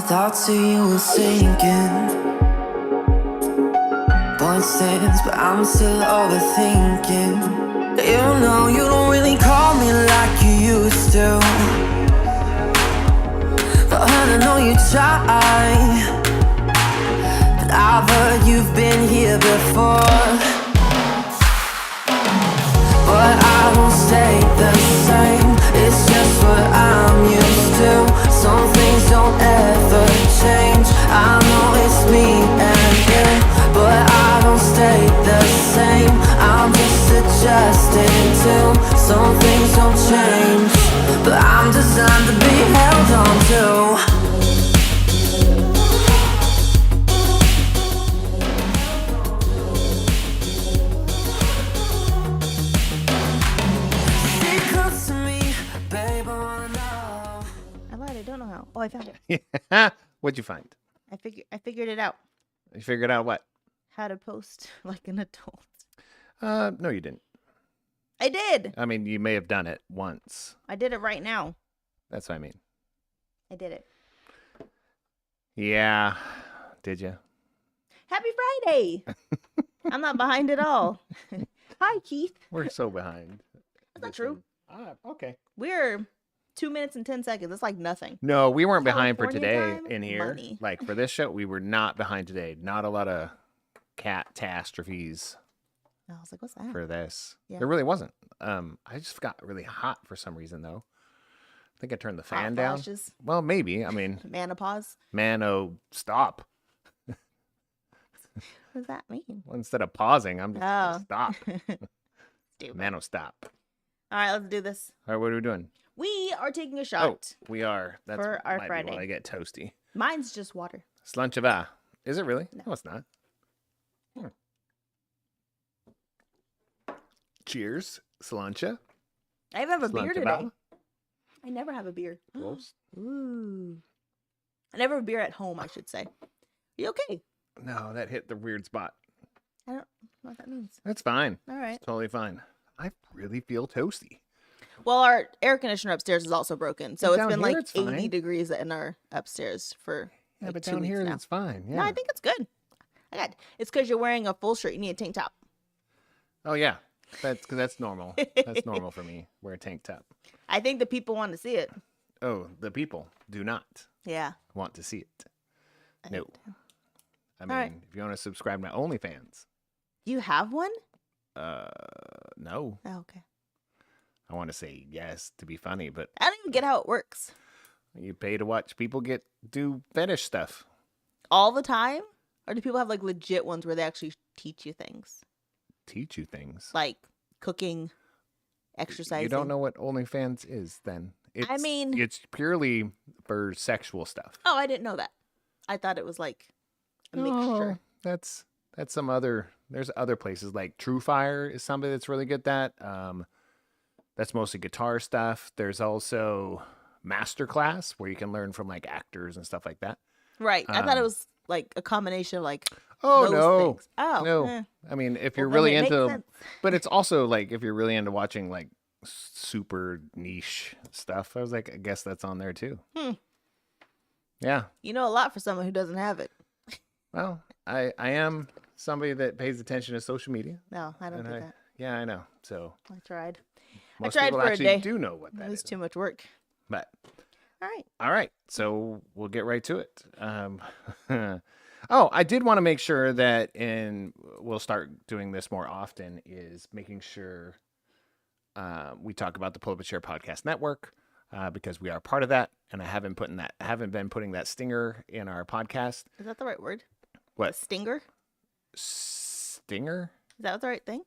thoughts of you were sinking. Point stands, but I'm still overthinking. You know you don't really call me like you used to, but I know you try. But I've heard you've been here before. But I won't stay the same. It's just what I'm used to. Some things don't ever change. I know it's me and you, but I don't stay the same. I'm just adjusting to. Some things don't change, but I'm designed to be held on to. Oh, I found it. Yeah. What'd you find? I figured it out. You figured out what? How to post like an adult. No, you didn't. I did. I mean, you may have done it once. I did it right now. That's what I mean. I did it. Yeah. Did you? Happy Friday. I'm not behind at all. Hi, Keith. We're so behind. That's not true. Okay. We're 2 minutes and 10 seconds. That's like nothing. No, we weren't behind for California today time? in here. Money. Like for this show, we were not behind today. Not a lot of catastrophes I was like, what's that? for this. Yeah. There really wasn't. I just got really hot for some reason though. I think I turned the fan Hot down. flashes. Well, maybe. I mean, Menopause. stop. What does that mean? Well, instead of pausing, I'm just Oh. stop. Stupid. Stop. All right, let's do this. All right, what are we doing? We are taking a Oh, shot. we are. That's For our might be Friday. when I get toasty. Mine's just water. Slanchava. Is it really? No. No, it's not. Cheers, Slancha. I even have a beer today. Slanchava. I never have a beer. Close. Ooh. I never have a beer at home, I should say. You okay? No, that hit the weird spot. I don't know what that means. That's fine. All right. Totally fine. I really feel toasty. Well, our air conditioner upstairs is also broken. So But it's down been here like it's 80 fine. degrees in our upstairs for Yeah, like but 2 down weeks here now. it's fine. Yeah. No, I think it's good. It's because you're wearing a full shirt. You need a tank top. Oh yeah, that's normal. That's normal for me. Wear a tank top. I think the people want to see it. Oh, the people do not Yeah. want to see it. No. I mean, right. if you want to subscribe to my OnlyFans, You have one? no. Oh, okay. I want to say yes to be funny, but I don't even get how it works. you pay to watch people do fetish stuff. All the time? Or do people have like legit ones where they actually teach you things? Teach you things. Like cooking, exercising? You don't know what OnlyFans is then. mean- it's purely for sexual stuff. Oh, I didn't know that. I thought it was like a mixture. That's some other. There's other places like True Fire is somebody that's really good at that. That's mostly guitar stuff. There's also Masterclass where you can learn from like actors and stuff like that. Right. I thought it was like a combination of like Oh those no, things. Oh, no. eh. I mean, if you're Well, then really it makes into, sense. but it's also like if you're really into watching like super niche stuff. I was like, I guess that's on there too. Yeah. You know a lot for someone who doesn't have it. Well, I am somebody that pays attention to social media. No, I don't And do I, that. yeah, I know. So I tried. most tried people for a actually day. do know what It that was is. too much work. But All right. all right, so we'll get right to it. Oh, I did want to make sure that, and we'll start doing this more often, is making sure we talk about the Pull Up a Chair Podcast Network because we are part of that, and I haven't been putting that stinger in our podcast. Is that the right word? What A stinger? stinger? Is that the right thing?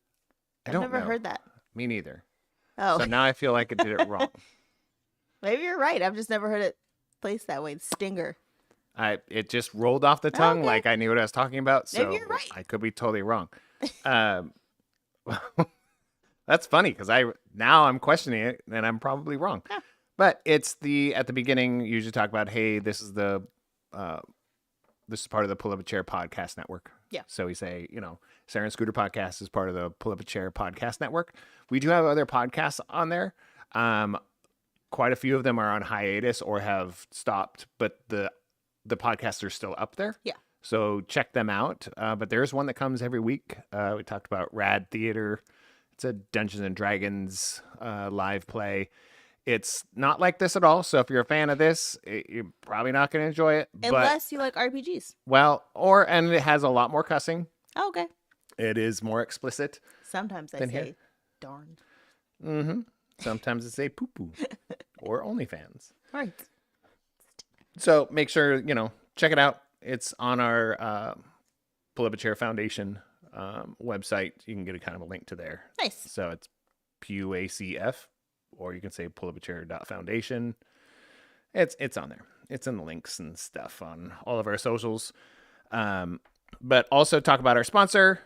I I've don't never know. heard that. Me neither. Oh, So now I feel like I did it wrong. maybe you're right. I've just never heard it placed that way. Stinger. It just rolled off the tongue Okay. like I knew what I was talking about. So Maybe you're right. I could be totally wrong. That's funny because now I'm questioning it and I'm probably wrong. Yeah. But it's at the beginning you usually talk about, hey, this is part of the Pull Up a Chair Podcast Network. Yeah. So we say, Sarah and Scooter Podcast is part of the Pull Up a Chair Podcast Network. We do have other podcasts on there. Quite a few of them are on hiatus or have stopped, but the the podcasts are still up there. Yeah. So check them out. But there's one that comes every week. We talked about Rad Theater. It's a Dungeons and Dragons live play. It's not like this at all. So if you're a fan of this, you're probably not going to enjoy it. Unless you like RPGs. And it has a lot more cussing. Oh, okay. It is more explicit. Sometimes I Than say, here. darn. Mm-hmm. Sometimes it's a poo-poo or OnlyFans. Right. So make sure, check it out. It's on our Pull Up a Chair Foundation website. You can get a kind of a link to there. Nice. So it's PUACF, or you can say pullapachair.foundation. It's on there. It's in the links and stuff on all of our socials. But also talk about our sponsor.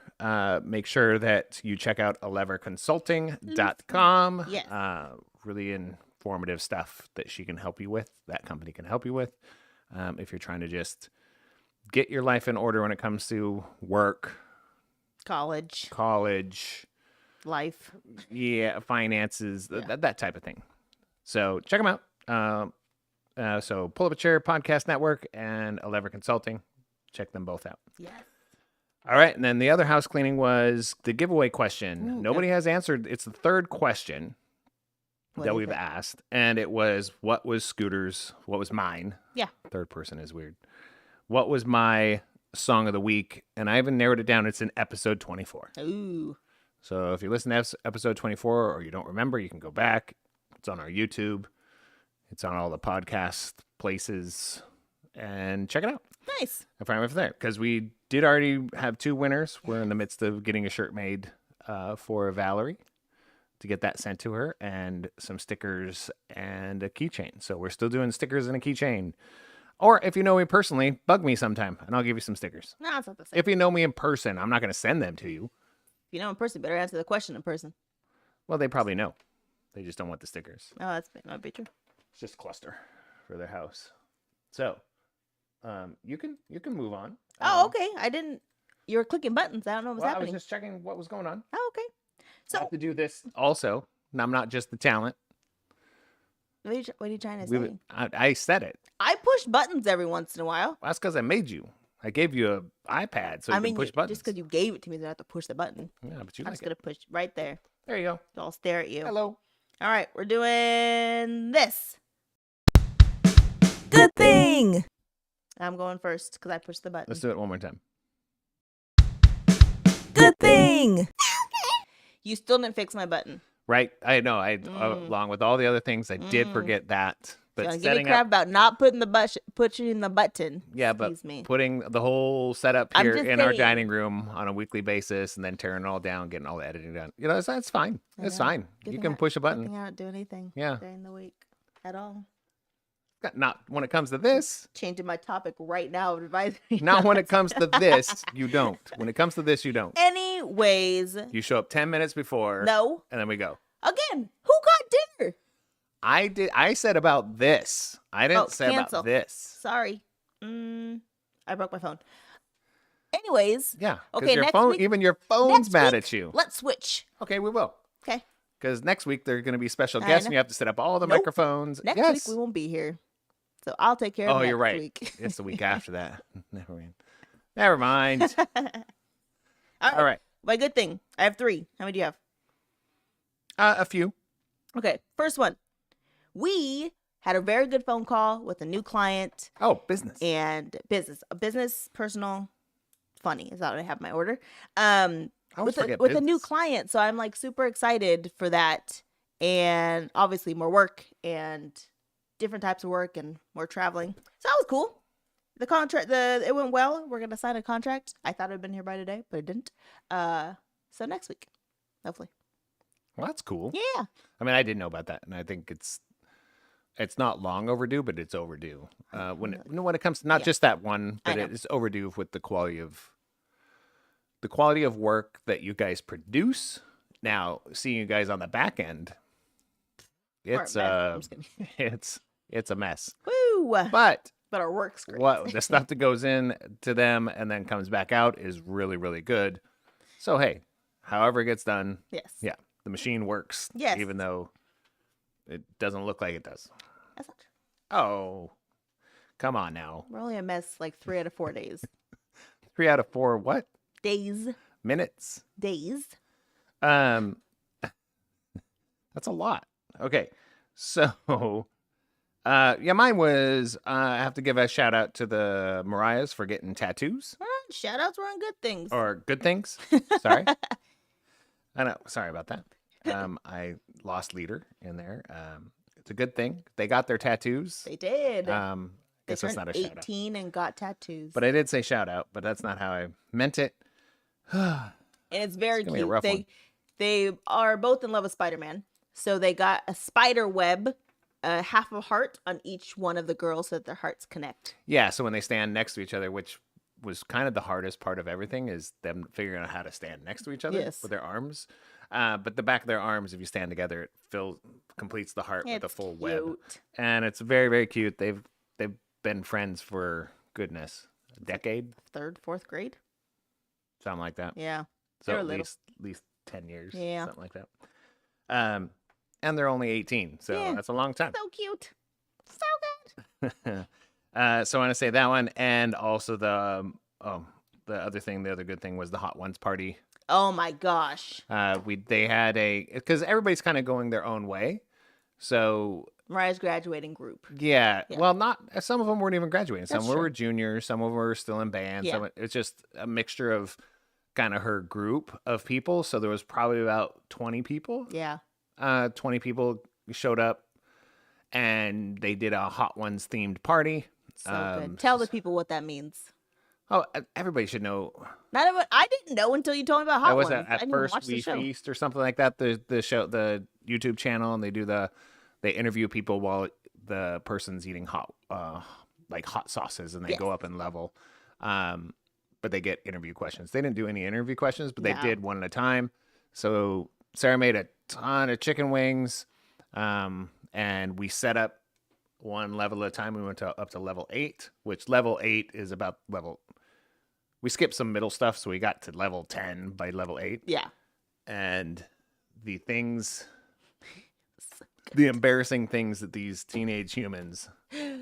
Make sure that you check out aleverconsulting.com. Yes. Really informative stuff that she can help you with. That company can help you with. If you're trying to just get your life in order when it comes to work, college, life, life, finances, that type of thing. So check them out. So Pull Up a Chair Podcast Network and Alever Consulting. Check them both out. yes. All right. And then the other house cleaning was the giveaway question. Ooh, Nobody has answered. It's the third question What that is we've it? asked. And it was, what was Scooter's, what was mine? Yeah. Third person is weird. What was my song of the week? And I haven't narrowed it down. It's in episode 24. Ooh. So if you listen to episode 24 or you don't remember, you can go back. It's on our YouTube. It's on all the podcast places. And check it out. Nice. And find it there. Because we did already have 2 winners. We're in the midst of getting a shirt made for Valerie to get that sent to her. And some stickers and a keychain. So we're still doing stickers and a keychain. Or if you know me personally, bug me sometime and I'll give you some stickers. No, it's not the same. If you know me in person, I'm not going to send them to you. If you know in person, better answer the question in person. Well, they probably know. They just don't want the stickers. Oh, that might be true. It's just cluster for their house. So, you can move on. Oh, okay. I didn't. You were clicking buttons. I don't know what was Well, I happening. was just checking what was going on. Oh, okay. I So, have to do this also. And I'm not just the talent. what are you trying to say? I said it. I push buttons every once in a while. That's because I made you. I gave you an iPad so you can push buttons. just because you gave it to me, then I have to push the button. Yeah, but you I'm like just it. gonna push right there. There you go. So I'll stare at you. Hello. All right, we're doing this. Good thing. I'm going first because I pushed the button. Let's do it one more time. Good thing. You still didn't fix my button. Right? I know. Along with all the other things, I did forget that. But Don't give me setting crap up, about not putting pushing the button. yeah, but Excuse me. putting the whole setup I'm here just in our saying. dining room on a weekly basis, and then tearing it all down, getting all the editing done. That's fine. I It's know. fine. Good You thing can push a Good button. thing I don't do anything Yeah. during the week at all. Not when it comes to this. Changing my topic right now of advisory. Not when it comes to this. You don't. When it comes to this, you don't. Anyways, You show up 10 minutes before. no. And then we go. Again, who got dinner? I did. I said about this. I didn't say cancel. about this. Sorry. I broke my phone. Anyways, Yeah. 'cause Okay, your next phone, week- even your phone's next mad week, at you. let's switch. Okay, we will. Okay. Because next week there are going to be special I guests, know. and you have to set up all the Nope. microphones. Next Yes. week we won't be here. So I'll take care of Oh, next you're right. week. It's the week after that. Never mind. Never mind. All right. My good thing. I have 3. How many do you have? A few. Okay. First one. We had a very good phone call with a new client Oh, business. and business, personal, funny is that what I have in my order. I always forget With a new business. client. So I'm like super excited for that. And obviously more work and different types of work and more traveling. So that was cool. The contract, it went well. We're gonna sign a contract. I thought I'd been here by today, but it didn't. So next week, hopefully. Well, that's cool. Yeah. I mean, I didn't know about that, and I think it's not long overdue, but it's overdue. When it comes to not Yeah. just that one, I but know. it's overdue with the quality of work that you guys produce. Now, seeing you guys on the back end, it's I'm just kidding. it's a mess. Woo! But But our work's great. the stuff that goes in to them and then comes back out is really, really good. So hey, however it gets done, Yes. yeah, the machine works. Yes. Even though it doesn't look like it does. That's not true. Oh, Come on now. We're only a mess like 3 out of 4 days. 3 out of 4 what? Days. Minutes. Days. That's a lot. Okay. So, yeah, mine was, I have to give a shout out to the Mariahs for getting tattoos. Shout outs were on good things. Or good things. Sorry. I know. Sorry about that. I lost leader in there. It's a good thing. They got their tattoos. They did. They They guess that's turned not a shout out. 18 and got tattoos. But I did say shout out, but that's not how I meant it. And it's very gonna be a cute. rough one. They are both in love with Spider-Man. So they got a spider web, half a heart on each one of the girls so that their hearts connect. Yeah, so when they stand next to each other, which was kind of the hardest part of everything, is them figuring out how to stand next to each other with their arms. But the back of their arms, if you stand together, it completes the heart with a full web. Cute. And it's very, very cute. They've been friends for, goodness, a decade, 3rd, 4th grade. something like that. Yeah. So They're at little. least 10 years, Yeah. something like that. And they're only 18, so Yeah. that's a long time. So cute. So good. So I want to say that one, and also the other good thing was the Hot Ones party. Oh my gosh. They had because everybody's kind of going their own way, so Mariah's graduating group. yeah. Yeah. Well, not some of them weren't even graduating. Some That's were true. juniors, some of them were still in band. Yeah. It's just a mixture of kind of her group of people. So there was probably about 20 people. Yeah. 20 people showed up, and they did a Hot Ones themed party. So good. Tell the people what that means. Oh, everybody should know. I didn't know until you told me about Hot That was Ones. I at didn't even first watch the We show. Feast or something like that. The YouTube channel, and they interview people while the person's eating hot sauces, and they go up in level. But they get interview questions. They didn't do any interview questions, but they did one at a time. So Sarah made a ton of chicken wings, and we set up one level at a time. We went up to level 8, which level 8 is about level. We skipped some middle stuff, so we got to level 10 by level 8. Yeah. And the embarrassing things that these teenage humans, a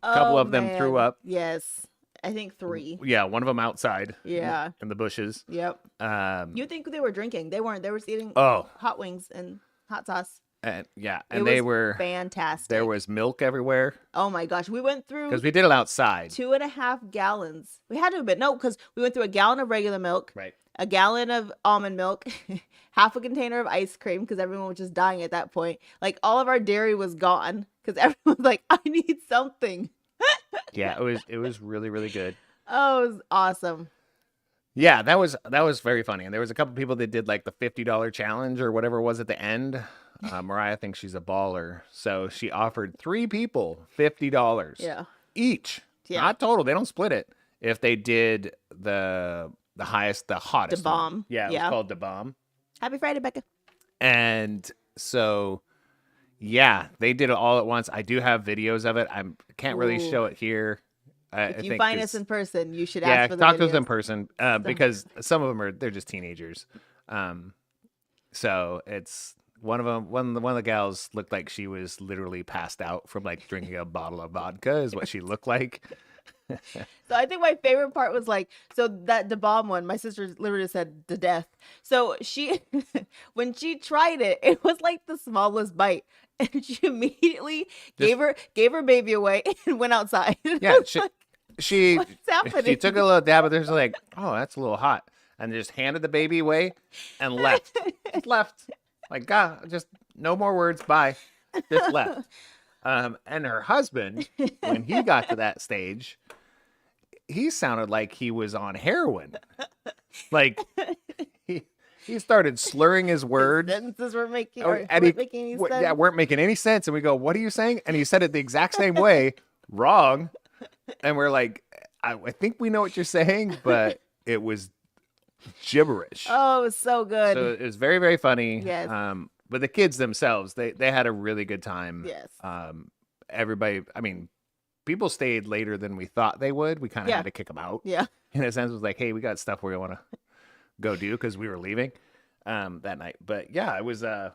couple of them threw up. Yes. I think 3. Yeah, one of them outside. Yeah. In the bushes. Yep. You'd think they were drinking. They weren't. They were eating hot wings and hot sauce. And It they was were fantastic. There was milk everywhere Oh my gosh. We went through because we did it outside. 2.5 gallons. We had to have been because we went through a gallon of regular milk, Right. a gallon of almond milk, half a container of ice cream because everyone was just dying at that point. Like all of our dairy was gone because everyone was like, I need something. Yeah, it was really, really good. Oh, it was awesome. Yeah, that was very funny. And there was a couple people that did like the $50 challenge or whatever it was at the end. Mariah thinks she's a baller, so she offered 3 people $50. Yeah. Each. Yeah. Not total. They don't split it. If they did the hottest The bomb. one. Yeah, it was called the bomb. Happy Friday, Becca. And so, yeah, they did it all at once. I do have videos of it. I can't really Ooh. show it here. If you find us in person, you should yeah, ask for the talk to us videos. in person because some of them they're just teenagers. So it's one of the gals looked like she was literally passed out from like drinking a bottle of vodka is what she looked like. So I think my favorite part was that the bomb one, my sister literally said the death. So she, when she tried it, it was like the smallest bite. And she immediately gave her baby away and went outside. Yeah, she what's happening? She took a little dab, but there's like, oh, that's a little hot, and just handed the baby away and left. Just left. Like, God, just no more words. Bye. Just left. And her husband, when he got to that stage, he sounded like he was on heroin. Like he started slurring his words. Sentences weren't making, and weren't making any sense. Yeah, weren't making any sense. And we go, what are you saying? And he said it the exact same way, wrong. And we're like, I think we know what you're saying, but it was gibberish. Oh, it was so good. So it was very, very funny. Yes. But the kids themselves, they had a really good time. Yes. Everybody, I mean, people stayed later than we thought they would. We kind of had to kick them out. Yeah. In a sense, it was like, hey, we got stuff we want to go do because we were leaving that night. But yeah, it was a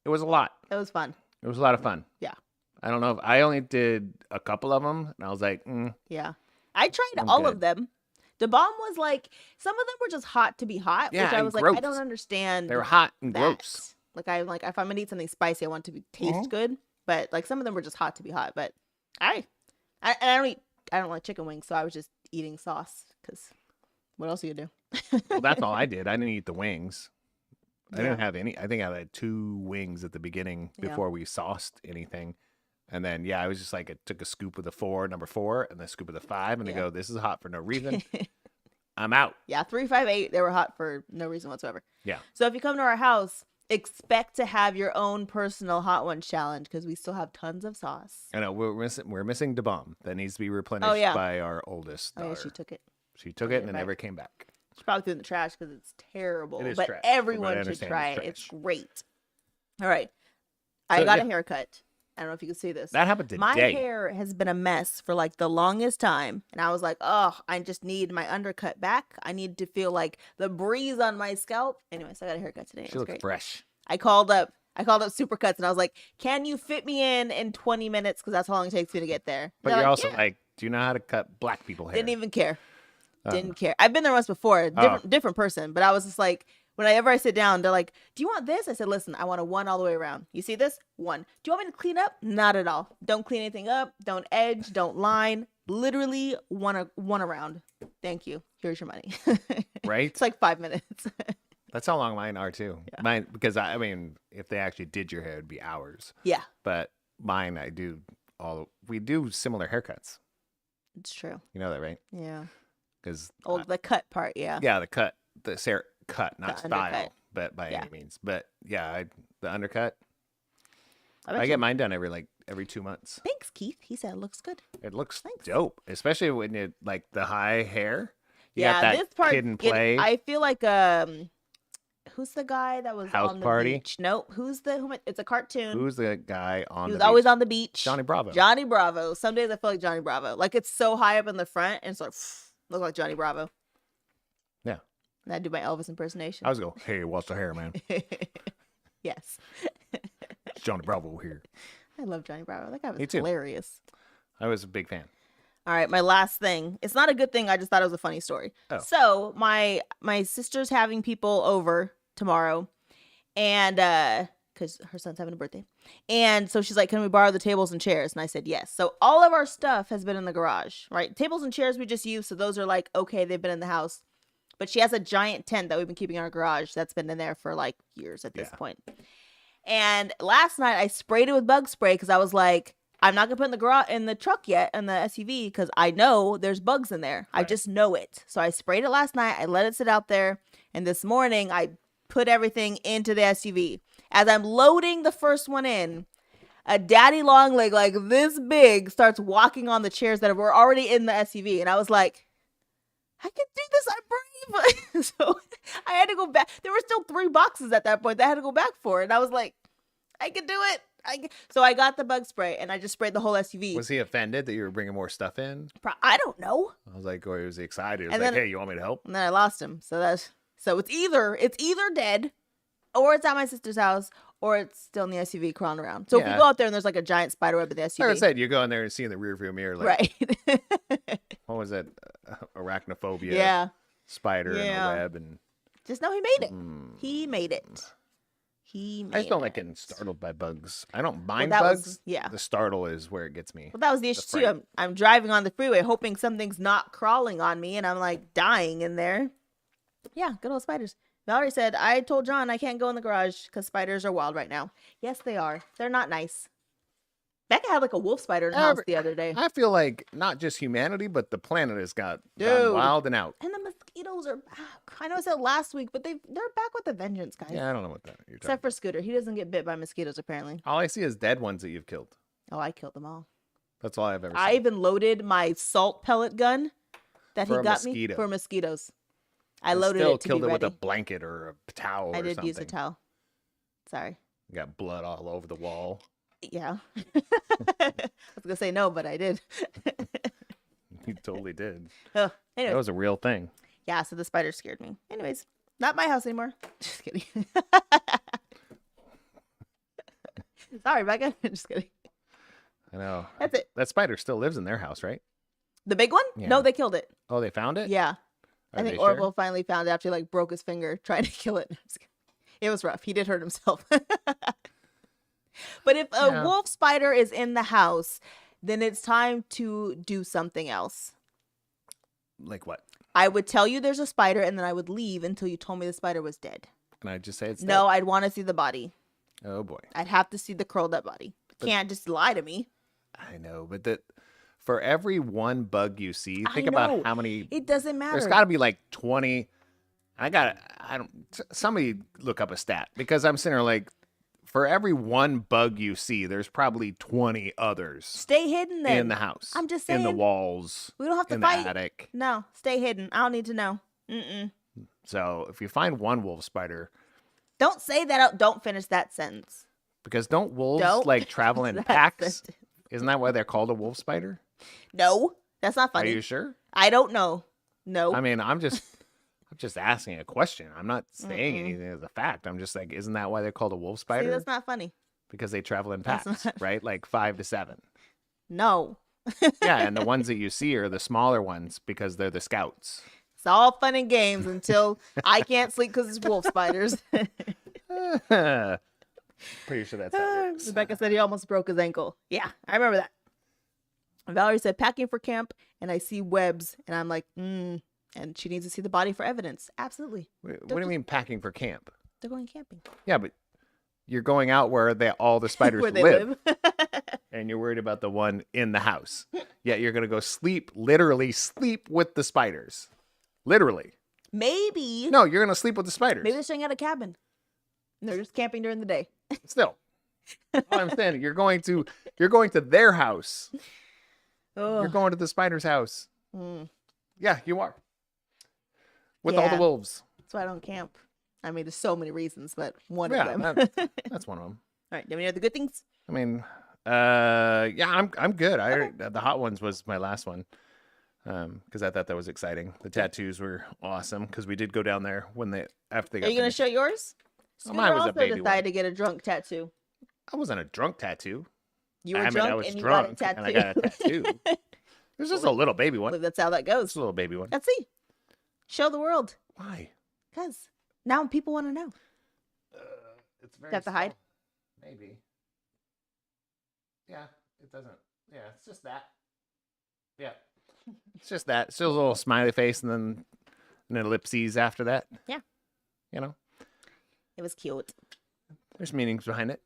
lot. It was fun. It was a lot of fun. Yeah. I don't know if I only did a couple of them, and I was like, Yeah. I tried I'm all good. of them. The bomb was like, some of them were just hot to be hot, Yeah, which I and was like, I gross. don't understand. they were hot and that. gross. Like if I'm gonna eat something spicy, I want it to taste good. But like some of them were just hot to be hot. But I don't like chicken wings, so I was just eating sauce because what else are you gonna do? Well, that's all I did. I didn't eat the wings. I Yeah. didn't have any. I think I had 2 wings at the beginning Yeah. before we sauced anything. And then, yeah, I was just like, I took a scoop of the number 4, and then a scoop of the 5, and I go, this is hot for no reason. I'm out. Yeah, 3, 5, 8, they were hot for no reason whatsoever. Yeah. So if you come to our house, expect to have your own personal hot ones challenge because we still have tons of sauce. I know we're missing the bomb that needs to be replenished by our oldest daughter. Oh, yeah, she took it. She took it and it never came back. She probably threw it in the trash because it's terrible. It is but trash, everyone but I should understand try it's it. It's trash. great. All right. I So, got yeah. a haircut. I don't know if you can see this. That happened today. My hair has been a mess for like the longest time. And I was like, oh, I just need my undercut back. I need to feel like the breeze on my scalp. Anyways, I got a haircut today. It She was looks great. fresh. I called up Supercuts and I was like, can you fit me in 20 minutes? Because that's how long it takes me to get there. But They're you're like, also "Yeah." like, do you know how to cut black people hair? Didn't even care. Didn't care. I've been there once before. Different person. But I was just like, whenever I sit down, they're like, do you want this? I said, listen, I want a 1 all the way around. You see this? 1. Do you want me to clean up? Not at all. Don't clean anything up. Don't edge. Don't line. Literally one around. Thank you. Here's your money. Right? It's like 5 minutes. That's how long mine are too. Yeah. Mine, because I mean, if they actually did your hair, it'd be hours. Yeah, But mine, we do similar haircuts. it's true. You know that, right? Yeah. Because The cut part. Yeah. yeah, the cut, not The style, undercut. but by Yeah. any means. But yeah, the undercut. bet I you- get mine done every 2 months. Thanks, Keith. He said it looks good. It looks Thanks. dope, especially when you like the high hair. You Yeah, got that this part kid and play. I feel like who's the guy that was House on the Party? beach? Nope. It's a cartoon. Who's the guy on? He was the always beach? on the beach. Johnny Bravo. Johnny Bravo. Some days I feel like Johnny Bravo. Like it's so high up in the front and it's like look like Johnny Bravo. Yeah. And I do my Elvis impersonation. I was going, hey, what's the hair, man? Yes. It's Johnny Bravo here. I love Johnny Bravo. That guy Me was too. hilarious. I was a big fan. All right, my last thing. It's not a good thing. I just thought it was a funny story. Oh. So my sister's having people over tomorrow, and because her son's having a birthday, and so she's like, "Can we borrow the tables and chairs?" And I said yes. So all of our stuff has been in the garage, right? Tables and chairs we just use, so those are like okay, they've been in the house. But she has a giant tent that we've been keeping in our garage that's been in there for like years at this point. And last night I sprayed it with bug spray because I was like, I'm not gonna put it in the truck yet in the SUV because I know there's bugs in there. I just know it. So I sprayed it last night. I let it sit out there, and this morning I put everything into the SUV. As I'm loading the first one in, a daddy long leg like this big starts walking on the chairs that were already in the SUV, and I was like, I can do this. I'm brave. So I had to go back. There were still 3 boxes at that point that I had to go back for, and I was like, I can do it. So I got the bug spray and I just sprayed the whole SUV. Was he offended that you were bringing more stuff in? I don't know. I was like, or was he excited? He was And like, then- hey, you want me to help? And then I lost him. So it's either dead, or it's at my sister's house, or it's still in the SUV crawling around. So if Yeah. we go out there and there's like a giant spider web in the SUV, Like I said, you go in there and see in the rearview mirror, like, right? what was that? Arachnophobia. Yeah. Spider in Yeah. a web. And Just know he made it. He made it. I just don't like getting startled by bugs. I don't mind that was- bugs. yeah. The startle is where it gets me. Well, that was the issue too. fright. I'm driving on the freeway hoping something's not crawling on me, and I'm like dying in there. Yeah, good old spiders. Valerie said, I told John I can't go in the garage because spiders are wild right now. Yes, they are. They're not nice. Becca had like a wolf spider in the house the other day. I feel like not just humanity, but the planet has gotten Dude. wild and out. And the mosquitoes are back. I know I said last week, but they're back with a vengeance, guys. Yeah, I don't know what that you're talking Except for Scooter. He doesn't get bit by mosquitoes, apparently. All I see is dead ones that you've killed. Oh, I killed them all. That's all I've ever I seen. even loaded my salt pellet gun that For he a got me mosquito. for mosquitoes. I And loaded still it to killed be it ready. with a blanket or a towel I or did something. use a towel. Sorry. You got blood all over the wall. Yeah. I was going to say no, but I did. You totally did. Oh, That anyways. was a real thing. Yeah, so the spider scared me. Anyways, not my house anymore. Just kidding. Sorry, Becca. Just kidding. I know. That's it. That spider still lives in their house, right? The big one? Yeah. No, they killed it. Oh, they found it? Yeah. Are I think they sure? Orville finally found it after he like broke his finger trying to kill it. It was rough. He did hurt himself. But if a wolf spider is in the house, then it's time to do something else. Like what? I would tell you there's a spider, and then I would leave until you told me the spider was dead. Can I just say it's No, dead? I'd want to see the body. Oh, boy. I'd have to see the curled up body. Can't just lie to me. I know, but for every one bug you see, I think about know. how many. It doesn't matter. There's got to be like 20. Somebody look up a stat because I'm sitting there like, for every one bug you see, there's probably 20 others Stay hidden then. in the house. I'm just in the saying. walls. We don't have to in fight. the attic. No, stay hidden. I don't need to know. So if you find one wolf spider, Don't say that out. Don't finish that sentence. because don't wolves Don't like travel in that packs? sentence. Isn't that why they're called a wolf spider? No, that's not funny. Are you sure? I don't know. No. I mean, I'm just asking a question. I'm not saying anything as a fact. I'm just like, isn't that why they're called a wolf See, spider? that's not funny. Because they travel in That's packs, not- right? Like 5 to 7. No. Yeah, and the ones that you see are the smaller ones because they're the scouts. It's all fun and games until I can't sleep because it's wolf spiders. Pretty sure that's how it works. Rebecca said he almost broke his ankle. Yeah, I remember that. Valerie said packing for camp, and I see webs, and I'm like, and she needs to see the body for evidence. Absolutely. What do you mean packing for camp? They're going camping. Yeah, but you're going out where all the spiders Where they live, live. and you're worried about the one in the house. Yet you're going to go literally sleep with the spiders. Literally. Maybe. No, you're going to sleep with the spiders. Maybe they're staying at a cabin. And they're just camping during the day. Still. All I'm saying, you're going to their house. Oh. You're going to the spider's house. Yeah, you are. With all the Yeah. wolves. That's why I don't camp. I mean, there's so many reasons, but one Yeah, of them. that's one of them. All right, do you have any other good things? I mean, yeah, I'm good. The hot ones was my last one. Because I thought that was exciting. The tattoos were awesome because we did go down there after they got Are you going to finished. show yours? Well, mine was a also baby decided one. to get a drunk tattoo. I wasn't a drunk tattoo. You were I mean, drunk I was and you drunk got a tattoo. and I got a tattoo. It was just a little baby one. Well, that's how that goes. Just a little baby one. Let's see. Show the world. Why? Because now people want to know. It's very. Do I have to hide? small. Maybe. Yeah, it doesn't. Yeah, it's just that. Yeah, it's just that. Still a little smiley face and then an ellipses after that. Yeah. You know, It was cute. Is there's meanings behind it.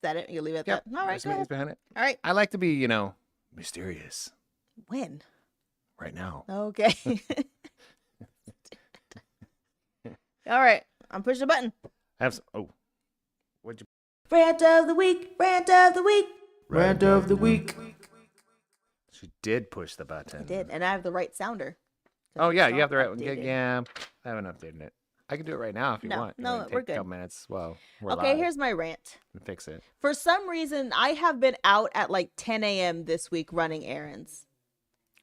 that it? You leave it at Yep. that? All right, There's go meanings ahead. behind it. All right. I like to be, mysterious When? right now. Okay. All right. I'm pushing the button. What'd you? Rant of the week. Rant of the week. Rant of the week. She did push the button. I did. And I have the right sounder. Oh yeah, you It's have the all right. updated. Yeah, I haven't updated it. I can do it right now if you No, want. It no, might take we're a couple good. minutes. Well, we're Okay, live. here's my rant. And fix it. For some reason, I have been out at like 10 a.m. this week running errands.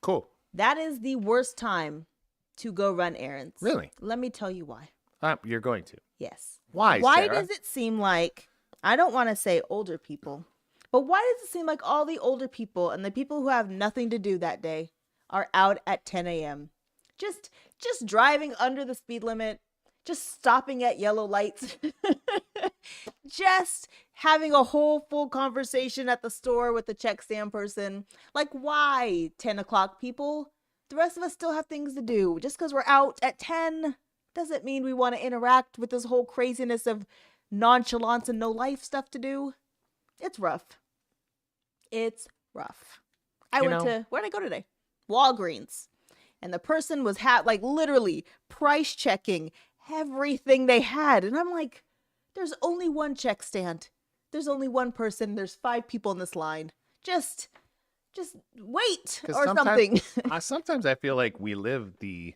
Cool. That is the worst time to go run errands. Really? Let me tell you why. You're going to. Yes. Why? Why Sarah? does it seem like, I don't want to say older people, but why does it seem like all the older people and the people who have nothing to do that day are out at 10 a.m.? Just driving under the speed limit, just stopping at yellow lights, just having a whole full conversation at the store with the check stand person. Like, why 10 o'clock, people? The rest of us still have things to do. Just because we're out at 10 doesn't mean we want to interact with this whole craziness of nonchalance and no life stuff to do. It's rough. It's rough. I You went know- to, where did I go today? Walgreens. And the person was like literally price checking everything they had. And I'm like, there's only one check stand. There's only one person. There's 5 people in this line. Just wait 'Cause or something. Sometimes I feel like we live the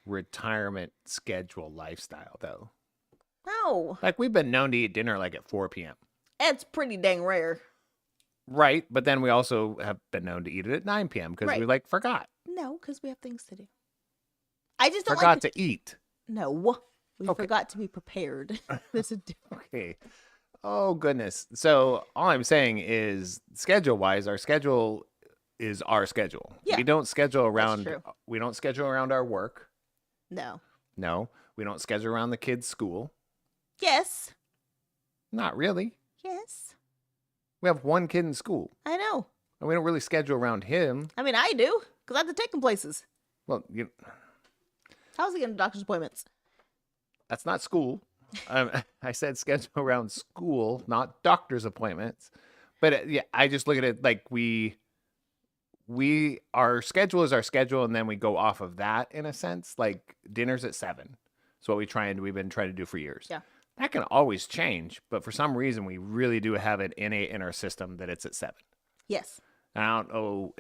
retirement schedule lifestyle, though. No, Like we've been known to eat dinner like at 4 p.m. it's pretty dang rare. Right, but then we also have been known to eat it at 9 p.m. because we Right. forgot. No, because we have things to do. I just don't Forgot like to eat. No, we Okay. forgot to be prepared. There's a difference. Okay. Oh goodness. So all I'm saying is schedule wise, our schedule is our schedule. Yeah, We don't schedule around true. we don't schedule around our work. No. No. We don't schedule around the kids' school. Yes. Not really. Yes. We have one kid in school. I know. And we don't really schedule around him. I mean, I do, because I have to take him places. Well, How's he getting doctor's appointments? that's not school. I said schedule around school, not doctor's appointments. But yeah, I just look at it like our schedule is our schedule, and then we go off of that in a sense. Like dinner's at 7. It's what we've been trying to do for years. Yeah. That can always change, but for some reason we really do have it innate in our system that it's at 7. Yes. I don't know.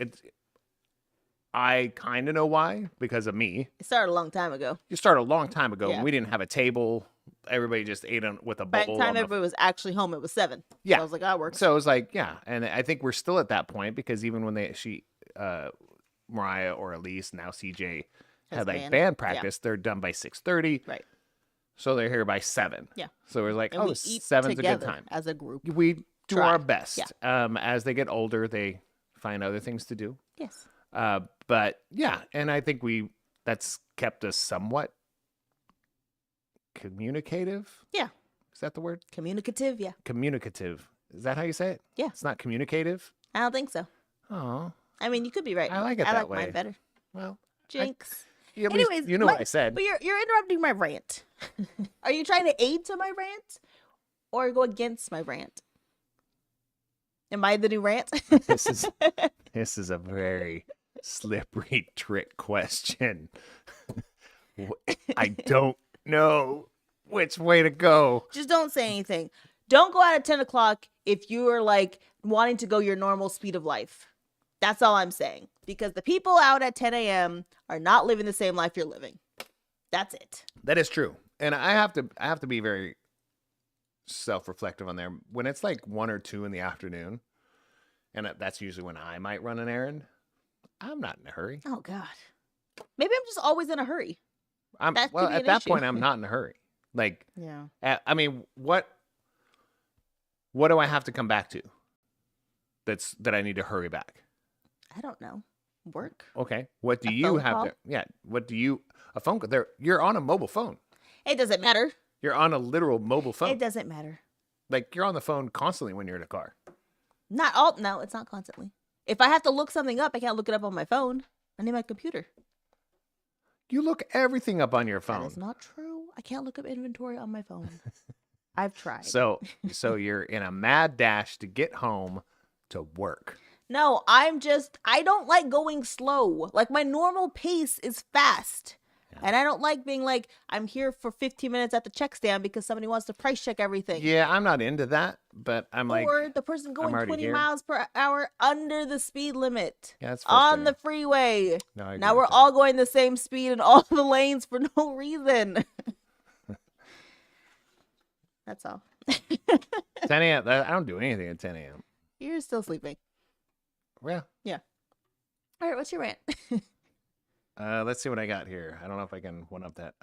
I kind of know why, because of me. It started a long time ago. You started a long time ago. Yeah. And we didn't have a table. Everybody just ate with a bowl. By the time on the everybody was actually home, it was 7. Yeah. So I was like, that works. So it was like, yeah. And I think we're still at that point, because even when Mariah or Elise, now CJ, Has had like band. band practice, they're done by 6:30. Right. So they're here by 7. Yeah. So we're like, And oh, we eat 7's a good together time. as a group. We do Try. our best. Yeah. As they get older, they find other things to do. Yes. But yeah, and I think that's kept us somewhat communicative. Yeah. Is that the word? Communicative, yeah. Communicative. Is that how you say it? Yeah. It's not communicative. I don't think so. Oh, I mean, you could be right. I like it I that like way. mine better. well. Jinx. At least Anyways, you know what I said. But you're interrupting my rant. Are you trying to aid to my rant or go against my rant? Am I the new rant? This is a very slippery trick question. I don't know which way to go. Just don't say anything. Don't go out at 10 o'clock if you are like wanting to go your normal speed of life. That's all I'm saying. Because the people out at 10 a.m. are not living the same life you're living. That's it. That is true. And I have to be very self-reflective on there. When it's like 1 or 2 in the afternoon, and that's usually when I might run an errand, I'm not in a hurry. Oh, God. Maybe I'm just always in a hurry. That could be At an that issue. point, I'm not in a hurry. Like, Yeah. I mean, what do I have to come back to? That I need to hurry back. I don't know. Work? Okay. What do A you phone have call? to? Yeah. What do you? A phone call? You're on a mobile phone. It doesn't matter. You're on a literal mobile phone. It doesn't matter. Like you're on the phone constantly when you're in a car. No, it's not constantly. If I have to look something up, I can't look it up on my phone. I need my computer. You look everything up on your That phone. is not true. I can't look up inventory on my phone. I've tried. So you're in a mad dash to get home to work. No, I don't like going slow. Like my normal pace is fast. Yeah. And I don't like being like, I'm here for 15 minutes at the check stand because somebody wants to price check everything. Yeah, I'm not into that, but I'm like, Or the person going already 20 here. miles per hour under the speed limit yeah, that's on the frustrating. freeway. No, I agree Now with we're that. all going the same speed in all the lanes for no reason. That's all. 10 a.m. I don't do anything at 10 a.m. You're still sleeping. Yeah. All right, what's your rant? Let's see what I got here. I don't know if I can one up that.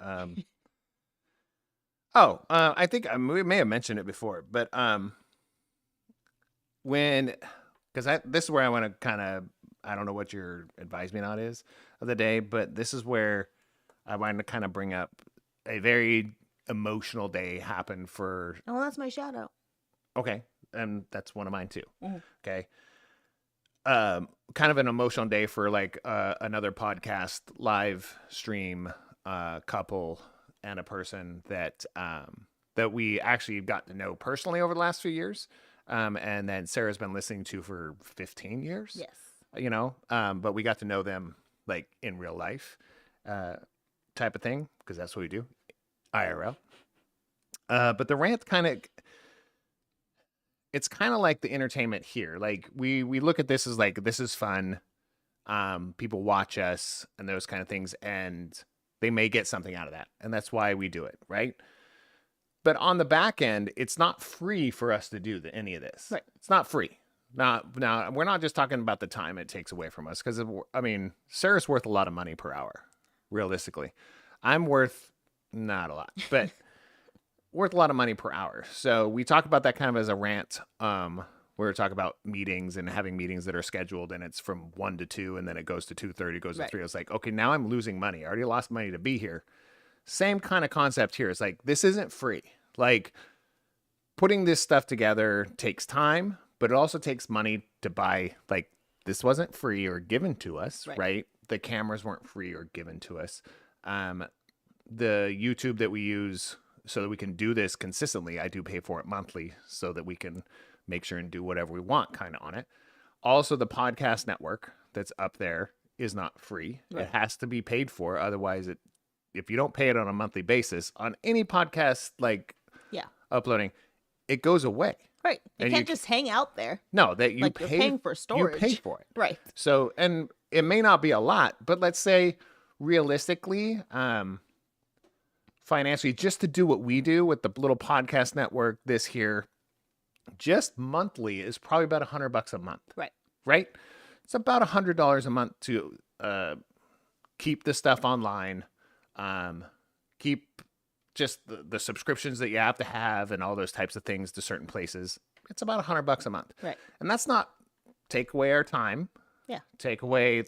I think we may have mentioned it before, but this is where I want to kind of, I don't know what your advisement on is of the day, but this is where I wanted to kind of bring up a very emotional day happened for. Oh, that's my shout out. Okay, and that's one of mine too. Mhm. Okay. Kind of an emotional day for like another podcast live stream couple and a person that we actually got to know personally over the last few years, and then Sarah's been listening to for 15 years. Yes. You know, but we got to know them like in real life, type of thing, because that's what we do, IRL. But the rant it's kind of like the entertainment here. Like we look at this as like, this is fun. People watch us and those kind of things, and they may get something out of that. And that's why we do it. Right. But on the back end, it's not free for us to do any of this. Right. It's not free. Now, we're not just talking about the time it takes away from us. Cause I mean, Sarah's worth a lot of money per hour, realistically. I'm worth not a lot, but worth a lot of money per hour. So we talk about that kind of as a rant. Where we talk about meetings and having meetings that are scheduled, and it's from 1 to 2, and then it goes to 2:30, goes to 3. It's like, okay, now I'm losing money. I already lost money to be here. Same kind of concept here. It's like, this isn't free. Like, putting this stuff together takes time, but it also takes money to buy. Like, this wasn't free or given to us, right? The cameras weren't free or given to us. The YouTube that we use so that we can do this consistently, I do pay for it monthly so that we can make sure and do whatever we want kind of on it. Also, the podcast network that's up there is not free. It has to be paid for. Otherwise, if you don't pay it on a monthly basis on any podcast, like uploading, it goes away. Right. It can't just hang out there. No, that you like you're paying for storage. You pay for it. Right. So, and it may not be a lot, but let's say realistically, financially, just to do what we do with the little podcast network, this here, just monthly is probably about $100 a month. Right. It's about $100 a month to keep the stuff online, keep just the subscriptions that you have to have and all those types of things to certain places. It's about $100 a month. Right. And that's not take away our time. Yeah. Take away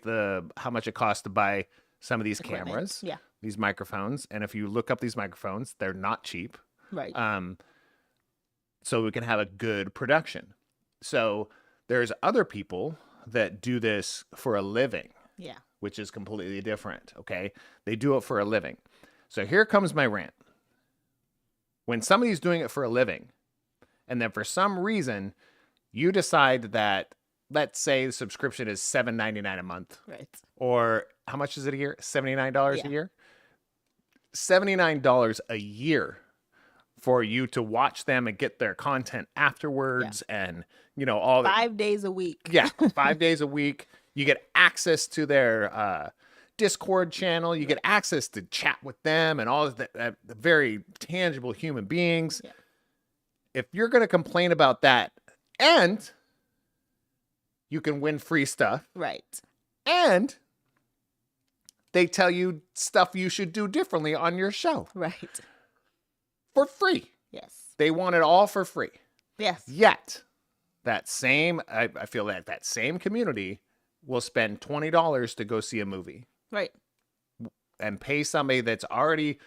how much it costs to buy some of these Equipment. cameras. Yeah. These microphones. And if you look up these microphones, they're not cheap. Right. So we can have a good production. So there's other people that do this for a living. Yeah. Which is completely different. Okay. They do it for a living. So here comes my rant. When somebody's doing it for a living, and then for some reason you decide that, let's say the subscription is $7.99 a month. Right. Or how much is it a year? $79 a year? $79 a year for you to watch them and get their content afterwards and, all 5 days a week. Yeah, 5 days a week. You get access to their Discord channel. You get access to chat with them and all of the very tangible human beings. Yeah. If you're going to complain about that, and you can win free stuff. Right. And they tell you stuff you should do differently on your show. Right. For free. Yes. They want it all for free. Yes. Yet, I feel like that same community will spend $20 to go see a movie. Right. And pay somebody that's already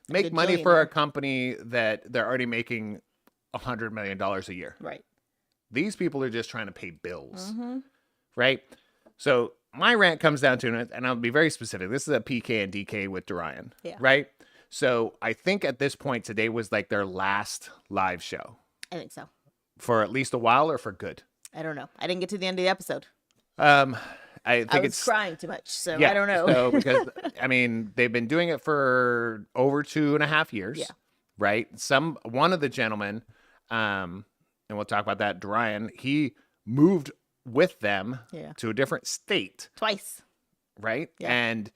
make money for a company that they're already making $100 million a year. Right. These people are just trying to pay bills. Mm-hmm. Right? So my rant comes down to, and I'll be very specific, this is a PK&DK with Duryan. Yeah. Right? So I think at this point today was like their last live show. I think so. For at least a while or for good? I don't know. I didn't get to the end of the episode. I think was crying too much, so yeah, I don't know. So because they've been doing it for over 2.5 years. Yeah. Right. One of the gentlemen, and we'll talk about that, Duryan, he moved with them to a different state. Twice. Right. Yeah. And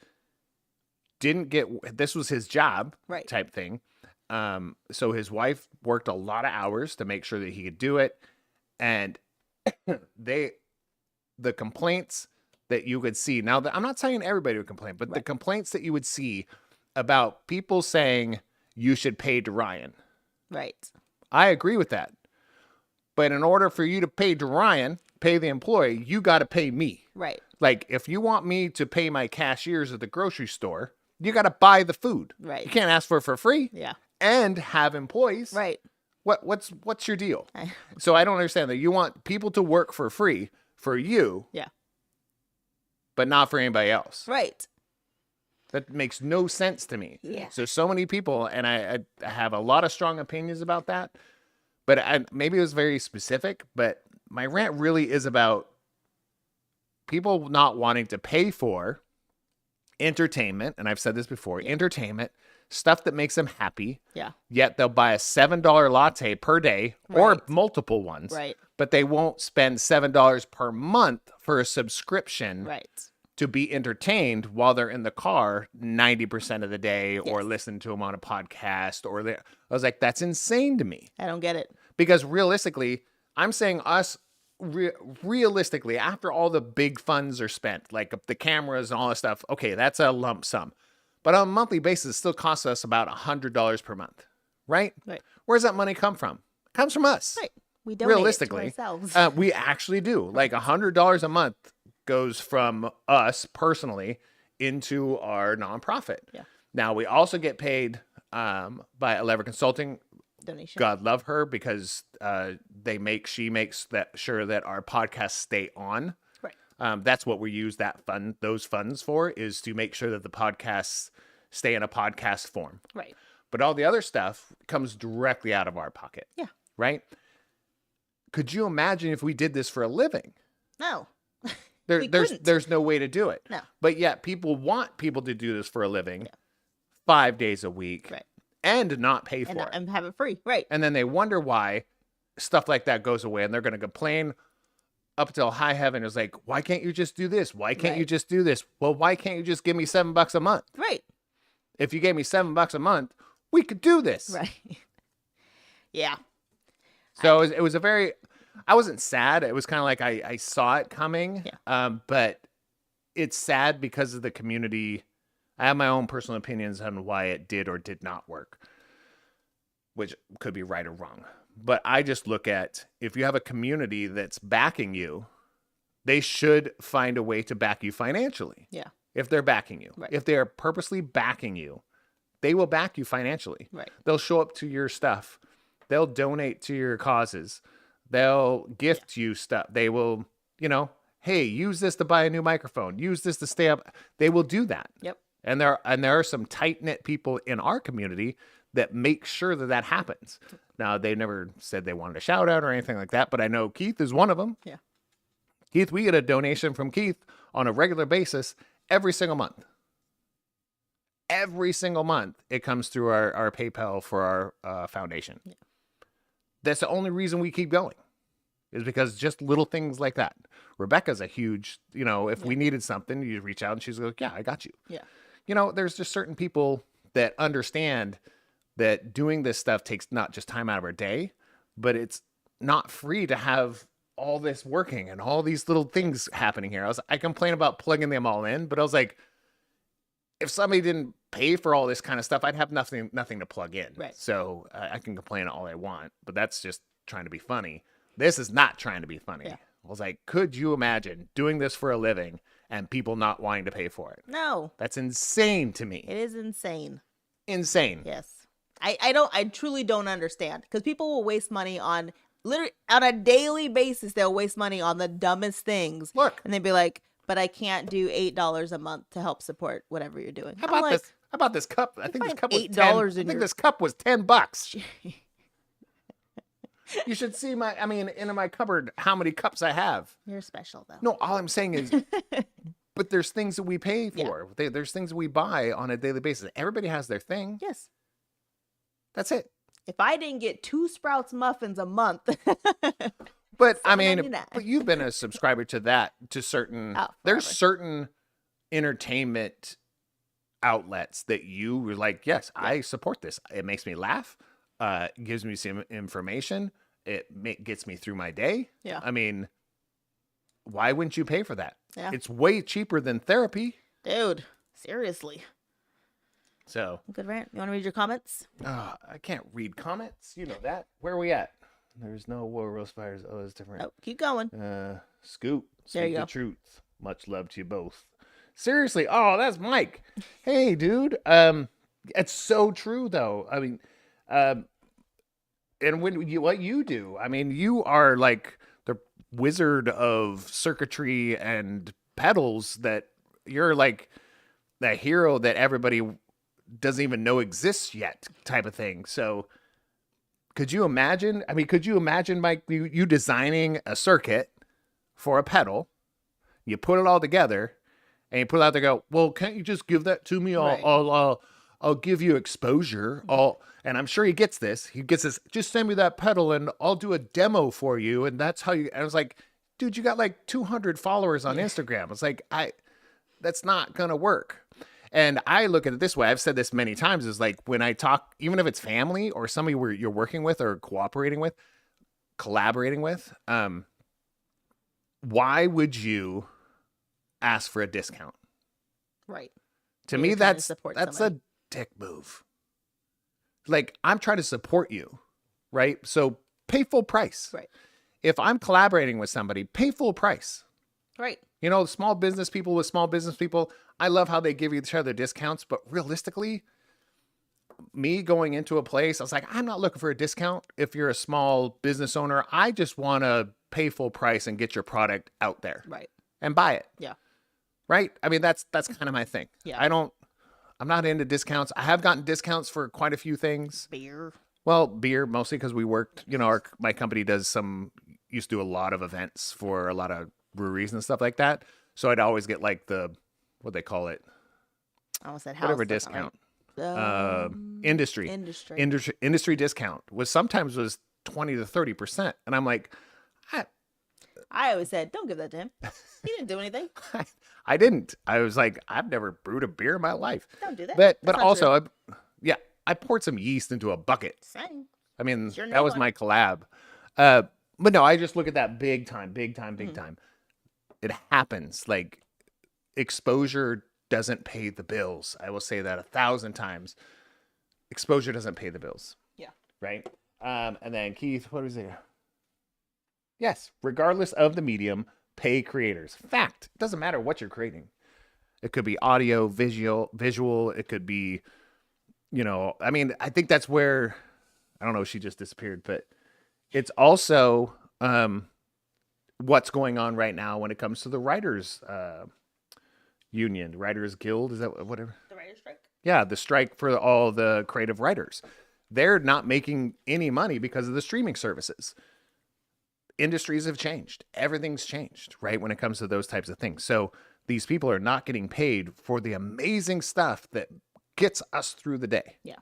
this was his job type thing. So his wife worked a lot of hours to make sure that he could do it. And the complaints that you could see now, I'm not saying everybody would complain, but the complaints that you would see about people saying you should pay Duryan. Right. I agree with that. But in order for you to pay Duryan, pay the employee, you got to pay me. Right. Like if you want me to pay my cashiers at the grocery store, you got to buy the food. Right. You can't ask for it for free. Yeah. And have employees. Right. What's your deal? So I don't understand that. You want people to work for free for you. Yeah. But not for anybody else. Right. That makes no sense to me. Yeah. So many people, and I have a lot of strong opinions about that, but maybe it was very specific, but my rant really is about people not wanting to pay for entertainment, and I've said this before, entertainment, stuff that makes them happy. Yeah. Yet they'll buy a $7 latte per day or multiple ones. Right. But they won't spend $7 per month for a subscription. Right. To be entertained while they're in the car 90% of the day or listen to them on a podcast I was like, that's insane to me. I don't get it. Because realistically, I'm saying realistically, after all the big funds are spent, like the cameras and all that stuff, okay, that's a lump sum. But on a monthly basis, it still costs us about $100 per month, right? Right. Where's that money come from? It comes from us. Right. We donate Realistically, it to ourselves. we actually do. Like $100 a month goes from us personally into our nonprofit. Yeah. Now we also get paid by Eleven Consulting. Donation. God love her, because she makes that sure that our podcasts stay on. Right. That's what we use those funds for, is to make sure that the podcasts stay in a podcast form. Right. But all the other stuff comes directly out of our pocket. Yeah. Right? Could you imagine if we did this for a living? No. There's no way to do it. No. But yet people want people to do this for a living 5 days a week. Right. And not pay for it. And have it free. Right. And then they wonder why stuff like that goes away, and they're going to complain up until high heaven. Is like, why can't you just do this? Why can't you just do this? Well, why can't you just give me $7 a month? Right. If you gave me $7 a month, we could do this. Right. Yeah. So it was a very, I wasn't sad. It was kind of like I saw it coming. Yeah. But it's sad because of the community. I have my own personal opinions on why it did or did not work, which could be right or wrong. But I just look at, if you have a community that's backing you, they should find a way to back you financially. Yeah. If they're backing you. Right. If they're purposely backing you, they will back you financially. Right. They'll show up to your stuff. They'll donate to your causes. They'll gift you stuff. They will, hey, use this to buy a new microphone. Use this to stay up. They will do that. Yep. And there are some tight-knit people in our community that make sure that happens. Now, they never said they wanted a shout out or anything like that, but I know Keith is one of them. Yeah. Keith, we get a donation from Keith on a regular basis every single month. Every single month, it comes through our PayPal for our foundation. Yeah. That's the only reason we keep going, is because just little things like that. Rebecca's a huge, if we needed something, you reach out and she's like, yeah, I got you. Yeah. There's just certain people that understand that doing this stuff takes not just time out of our day, but it's not free to have all this working and all these little things happening here. I complain about plugging them all in, but I was like, if somebody didn't pay for all this kind of stuff, I'd have nothing to plug in. Right. So I can complain all I want, but that's just trying to be funny. This is not trying to be funny. Yeah. I was like, could you imagine doing this for a living and people not wanting to pay for it? No. That's insane to me. It is insane. Insane. Yes. I truly don't understand, because people will waste money on literally on a daily basis. They'll waste money on the dumbest things. Look. And they'd be like, but I can't do $8 a month to help support whatever you're doing. How about this cup? I think this cup was $8 I think this cup was $10. You should see in my cupboard how many cups I have. You're special, though. No, all I'm saying is, but there's things that we pay for. Yeah. There's things that we buy on a daily basis. Everybody has their thing. Yes. That's it. If I didn't get 2 Sprouts muffins a month. But but you've been a subscriber to that, to certain, there's certain entertainment outlets that you were like, yes, I support this. It makes me laugh. Gives me some information. It gets me through my day. Yeah. Why wouldn't you pay for that? Yeah. It's way cheaper than therapy. Dude, seriously. So. Good rant. You want to read your comments? I can't read comments. You know that. Where are we at? There's no war roast fires. Oh, it's different. Oh, keep going. Scoop. There you Speak go. the truth. Much love to you both. Seriously. Oh, that's Mike. Hey, dude. It's so true, though. And what you do, you are like the wizard of circuitry and pedals, that you're like the hero that everybody doesn't even know exists yet, type of thing. So could you imagine, Mike, you designing a circuit for a pedal, you put it all together and you put it out there, go, well, can't you just give that to me? I'll give you exposure. And I'm sure he gets this. Just send me that pedal and I'll do a demo for you. And that's how I was like, dude, you got like 200 followers on Instagram. It's like, that's not going to work. And I look at it this way. I've said this many times, is like, when I talk, even if it's family or somebody you're working with or collaborating with, why would you ask for a discount? Right. To me, that's a dick move. Like, I'm trying to support you, right? So pay full price. Right. If I'm collaborating with somebody, pay full price. Right. You know, small business people with small business people, I love how they give each other discounts, but realistically, me going into a place, I was like, I'm not looking for a discount. If you're a small business owner, I just want to pay full price and get your product out there Right. and buy it. Yeah. Right. I mean, that's kind of my thing. Yeah. I'm not into discounts. I have gotten discounts for quite a few things. Beer. Well, beer mostly because we worked, you know, my company used to do a lot of events for a lot of breweries and stuff like that. So I'd always get like what they call it, I almost said house. whatever that's not discount. right. Industry discount sometimes was 20 to 30%. And I'm like, I always said, don't give that to him. He didn't do anything. I didn't. I was like, I've never brewed a beer in my life. Don't do that. But That's not also, I poured some yeast into a bucket. Same. I mean, It's your that was name on my collab. But no, I just look at that big time. It happens. Like, exposure doesn't pay the bills. I will say that 1,000 times. Exposure doesn't pay the bills. Yeah. Right? And then Keith, what was it? Yes, regardless of the medium, pay creators. Fact. It doesn't matter what you're creating. It could be audio, visual. It could be, you know, I mean, I think that's where, I don't know, she just disappeared, but it's also what's going on right now when it comes to the writers union, writers guild. Is that whatever? The writer's strike. Yeah, the strike for all the creative writers. They're not making any money because of the streaming services. Industries have changed. Everything's changed, right? When it comes to those types of things. So these people are not getting paid for the amazing stuff that gets us through the day. Yeah.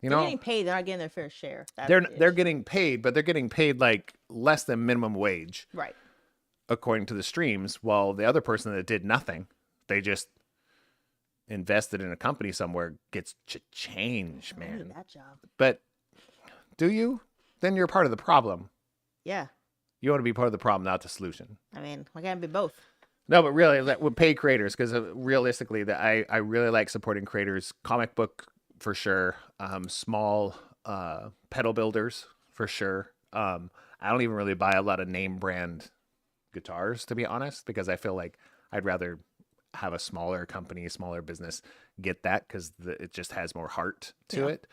You They're know, getting paid. They're not getting their fair share. That's they're the they're issue. getting paid, but they're getting paid like less than minimum wage, right. according to the streams. While the other person that did nothing, they just invested in a company somewhere, gets change, I need man. that job. But do you? Then you're part of the problem. Yeah. You want to be part of the problem, not the solution. I mean, why can't it be both? No, but really, that would pay creators, because realistically, that I really like supporting creators. Comic book for sure. Small pedal builders for sure. I don't even really buy a lot of name brand guitars, to be honest, because I feel like I'd rather have a smaller company, a smaller business get that, because it just has more heart to it.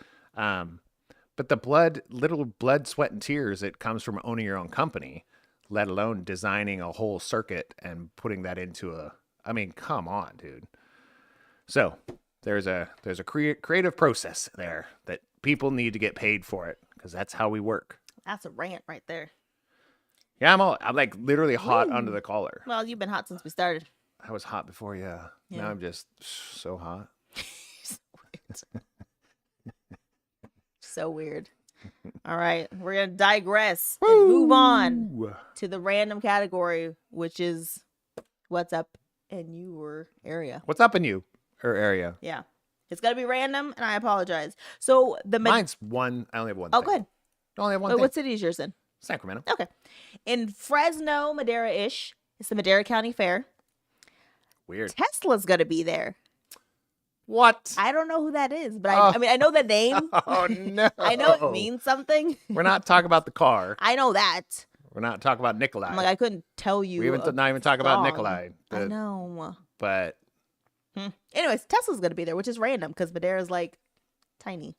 But the little blood, sweat, and tears, it comes from owning your own company, let alone designing a whole circuit and putting that into I mean, come on, dude. So there's a creative process there that people need to get paid for it, because that's how we work. That's a rant right there. Yeah, I'm like literally hot under the collar. Well, you've been hot since we started. I was hot before, yeah. Now I'm just so hot. So weird. All right, we're gonna digress and move on to the random category, which is what's up in your area. What's up in you or area? Yeah, it's gonna be random, and I apologize. So Mine's one. I only have one. Oh, thing. go ahead. I only have one. Wait, thing. what city is yours in? Sacramento. Okay, in Fresno, Madera-ish. It's the Madera County Fair. Weird. Tesla's gonna be there. What? I don't know who that is, but I mean, I know the name. Oh no! I know it means something. We're not talking about the car. I know that. We're not talking about Nikolai. I'm like, I couldn't tell you. We haven't not even talking about song. Nikolai. I know. But Anyways, Tesla's gonna be there, which is random because Madera's like tiny.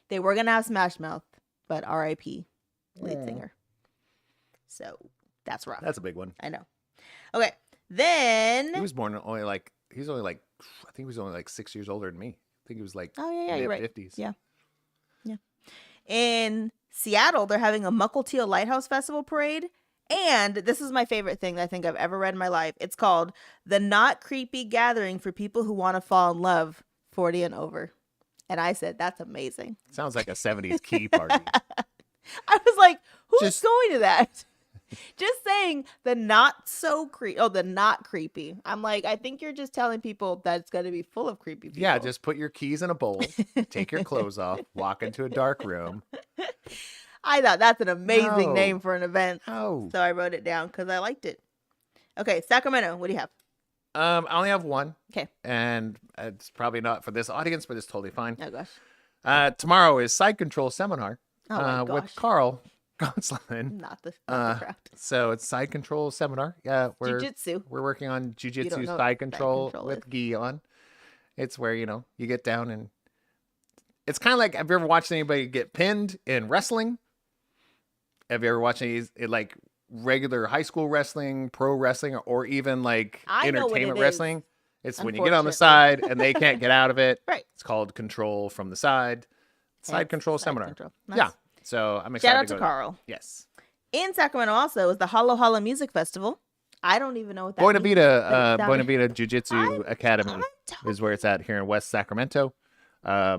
They were gonna have Smash Mouth, but R.I.P. lead singer. So that's rough. that's a big one. I know. Okay, then He was born only like I think he was only like 6 years older than me. I think he was like you're right. mid-50s. Yeah. In Seattle, they're having a Mukilteo Lighthouse Festival parade. And this is my favorite thing that I think I've ever read in my life. It's called The Not Creepy Gathering for People Who Want to Fall in Love, 40 and Over. And I said, that's amazing. Sounds like a 70s key party. I was like, who's Just- going to that? Just saying the not creepy. I'm like, I think you're just telling people that it's going to be full of creepy people. Yeah, just put your keys in a bowl, take your clothes off, walk into a dark room. I thought that's an amazing No. name for an event. Oh. So I wrote it down because I liked it. Okay, Sacramento, what do you have? I only have one. Okay. And it's probably not for this audience, but it's totally fine. Oh, gosh. Tomorrow is Side Control Seminar Oh my with gosh. Carl Gonsolin. Not the crowd. So it's Side Control Seminar. Yeah, Jiu-jitsu. we're working on You don't Jiu-Jitsu know what Side side Control control with is. gi on. It's where, you get down and it's kind of like, have you ever watched anybody get pinned in wrestling? Have you ever watched any like regular high school wrestling, pro wrestling, or even like I know what entertainment it is, wrestling? It's when you get on the unfortunately. side and they can't get out of it. Right. It's called control from the side. Side It's Control side Seminar. control. Yeah. Nice. So I'm excited Shout out to to go Carl. Yes. In Sacramento also is the Holla Holla Music Festival. I don't even know what that Buena means. Vita, but it Buena sounded- Vita Jiu-Jitsu I'm Academy telling is where it's at here in West Sacramento.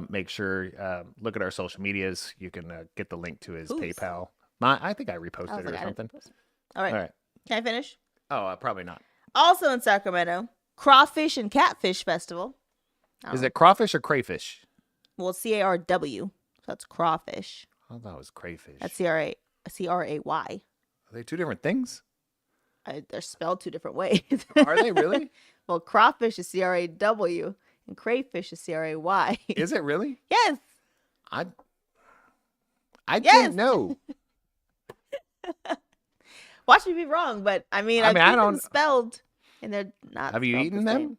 Make sure, look at our social medias. You can get the link to his Whose? PayPal. I think I I was reposted it like, or I didn't something. post it. All right. All right. Can I finish? Oh, probably not. Also in Sacramento, Crawfish and Catfish Festival. Is it crawfish or crayfish? Well, CARW. So that's crawfish. I thought it was crayfish. That's CRAY. Are they two different things? They're spelled two different ways. Are they really? Well, crawfish is CRAW and crayfish is CRAY. Is it really? Yes. I Yes. didn't know. Watch me be wrong, but I mean, I I've mean, I seen them don't- spelled, and they're not. Have you spelled eaten the them? same.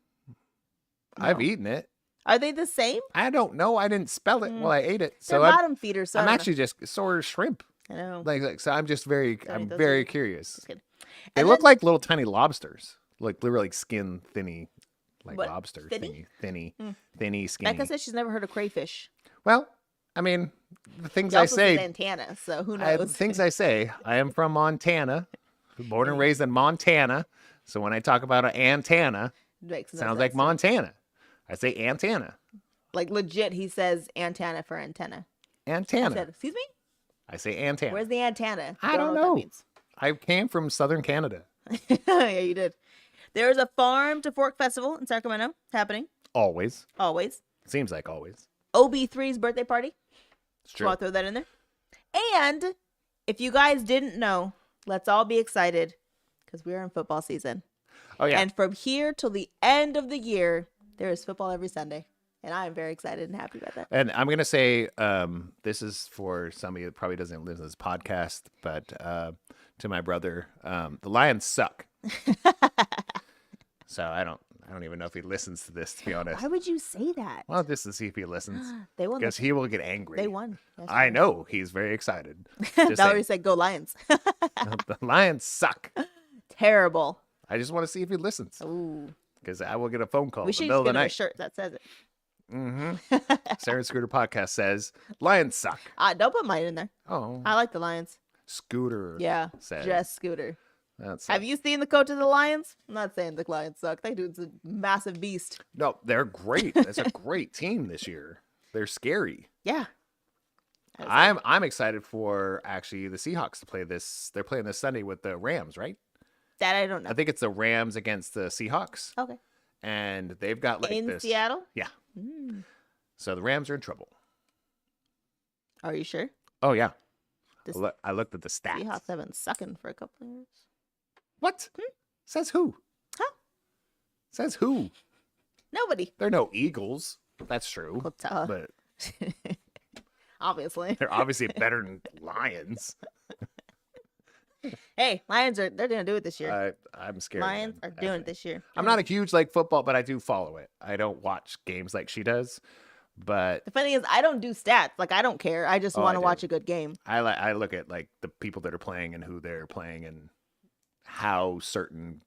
I've No. eaten it. Are they the same? I don't know. I didn't spell it while I ate it. They're So bottom feeders. So I'm I don't actually just sort of shrimp. know. I know. Like so I'm just very I'm those very are- curious. Just kidding. They And look then- like little tiny lobsters. Like literally like skin thinny. Like What? lobster Thinny? thinny skinny. Becca says she's never heard of crayfish. Well, I mean, the things She I also says say, antenna, so who the knows? things I say, I am from Montana, born and raised in Montana. So when I talk about an antenna, Makes no sounds like sense. Montana. I say antenna. Like legit, he says antenna for antenna. I Antenna. said, excuse me? I say antenna. Where's the antenna? I don't what know. that means. I came from southern Canada. Yeah, you did. There's a farm to fork festival in Sacramento happening Always. always. Seems like always. OB3's birthday party. It's true. I'll throw that in there. And if you guys didn't know, let's all be excited because we're in football season. Oh yeah. And from here till the end of the year, there is football every Sunday. And I am very excited and happy about that. And I'm gonna say, this is for somebody that probably doesn't listen to this podcast, but to my brother, the Lions suck. So I don't even know if he listens to this, to be honest. Why would you say that? Well, just to see if he listens, They won. because he will get angry. They won. I know he's very excited. That Just already saying, said go Lions. the Lions suck. Terrible. I just want to see if he listens, Ooh. because I will get a phone call We in the should middle just of the get him a night. shirt that says it. Sarah and Scooter podcast says Lions suck. Don't put mine in there. Oh, I like the Lions. Scooter. Yeah. says Just Scooter. That's Have you seen the coach of the Lions? I'm not saying the Lions suck. That dude's a massive beast. No, they're great. It's a great team this year. They're scary. Yeah. I'm excited for actually the Seahawks to play this. They're playing this Sunday with the Rams, right? That I don't know. I think it's the Rams against the Seahawks, Okay. and they've got like In this. Seattle? Yeah. Mm. So the Rams are in trouble. Are you sure? Oh yeah. The I looked at the stats. Seahawks have been sucking for a couple of years. What? Says who? Huh? Says who? Nobody. They're no Eagles. That's true. Well, duh. But Obviously. they're obviously better than Lions. Hey, they're gonna do it this year. I'm scared. of Lions them, are doing it actually. this year. I'm not a huge like football, but I do follow it. I don't watch games like she does, but The funny is, I don't do stats. Like, I don't care. I just Oh, want I to do. watch a good game. I look at like the people that are playing and who they're playing and how certain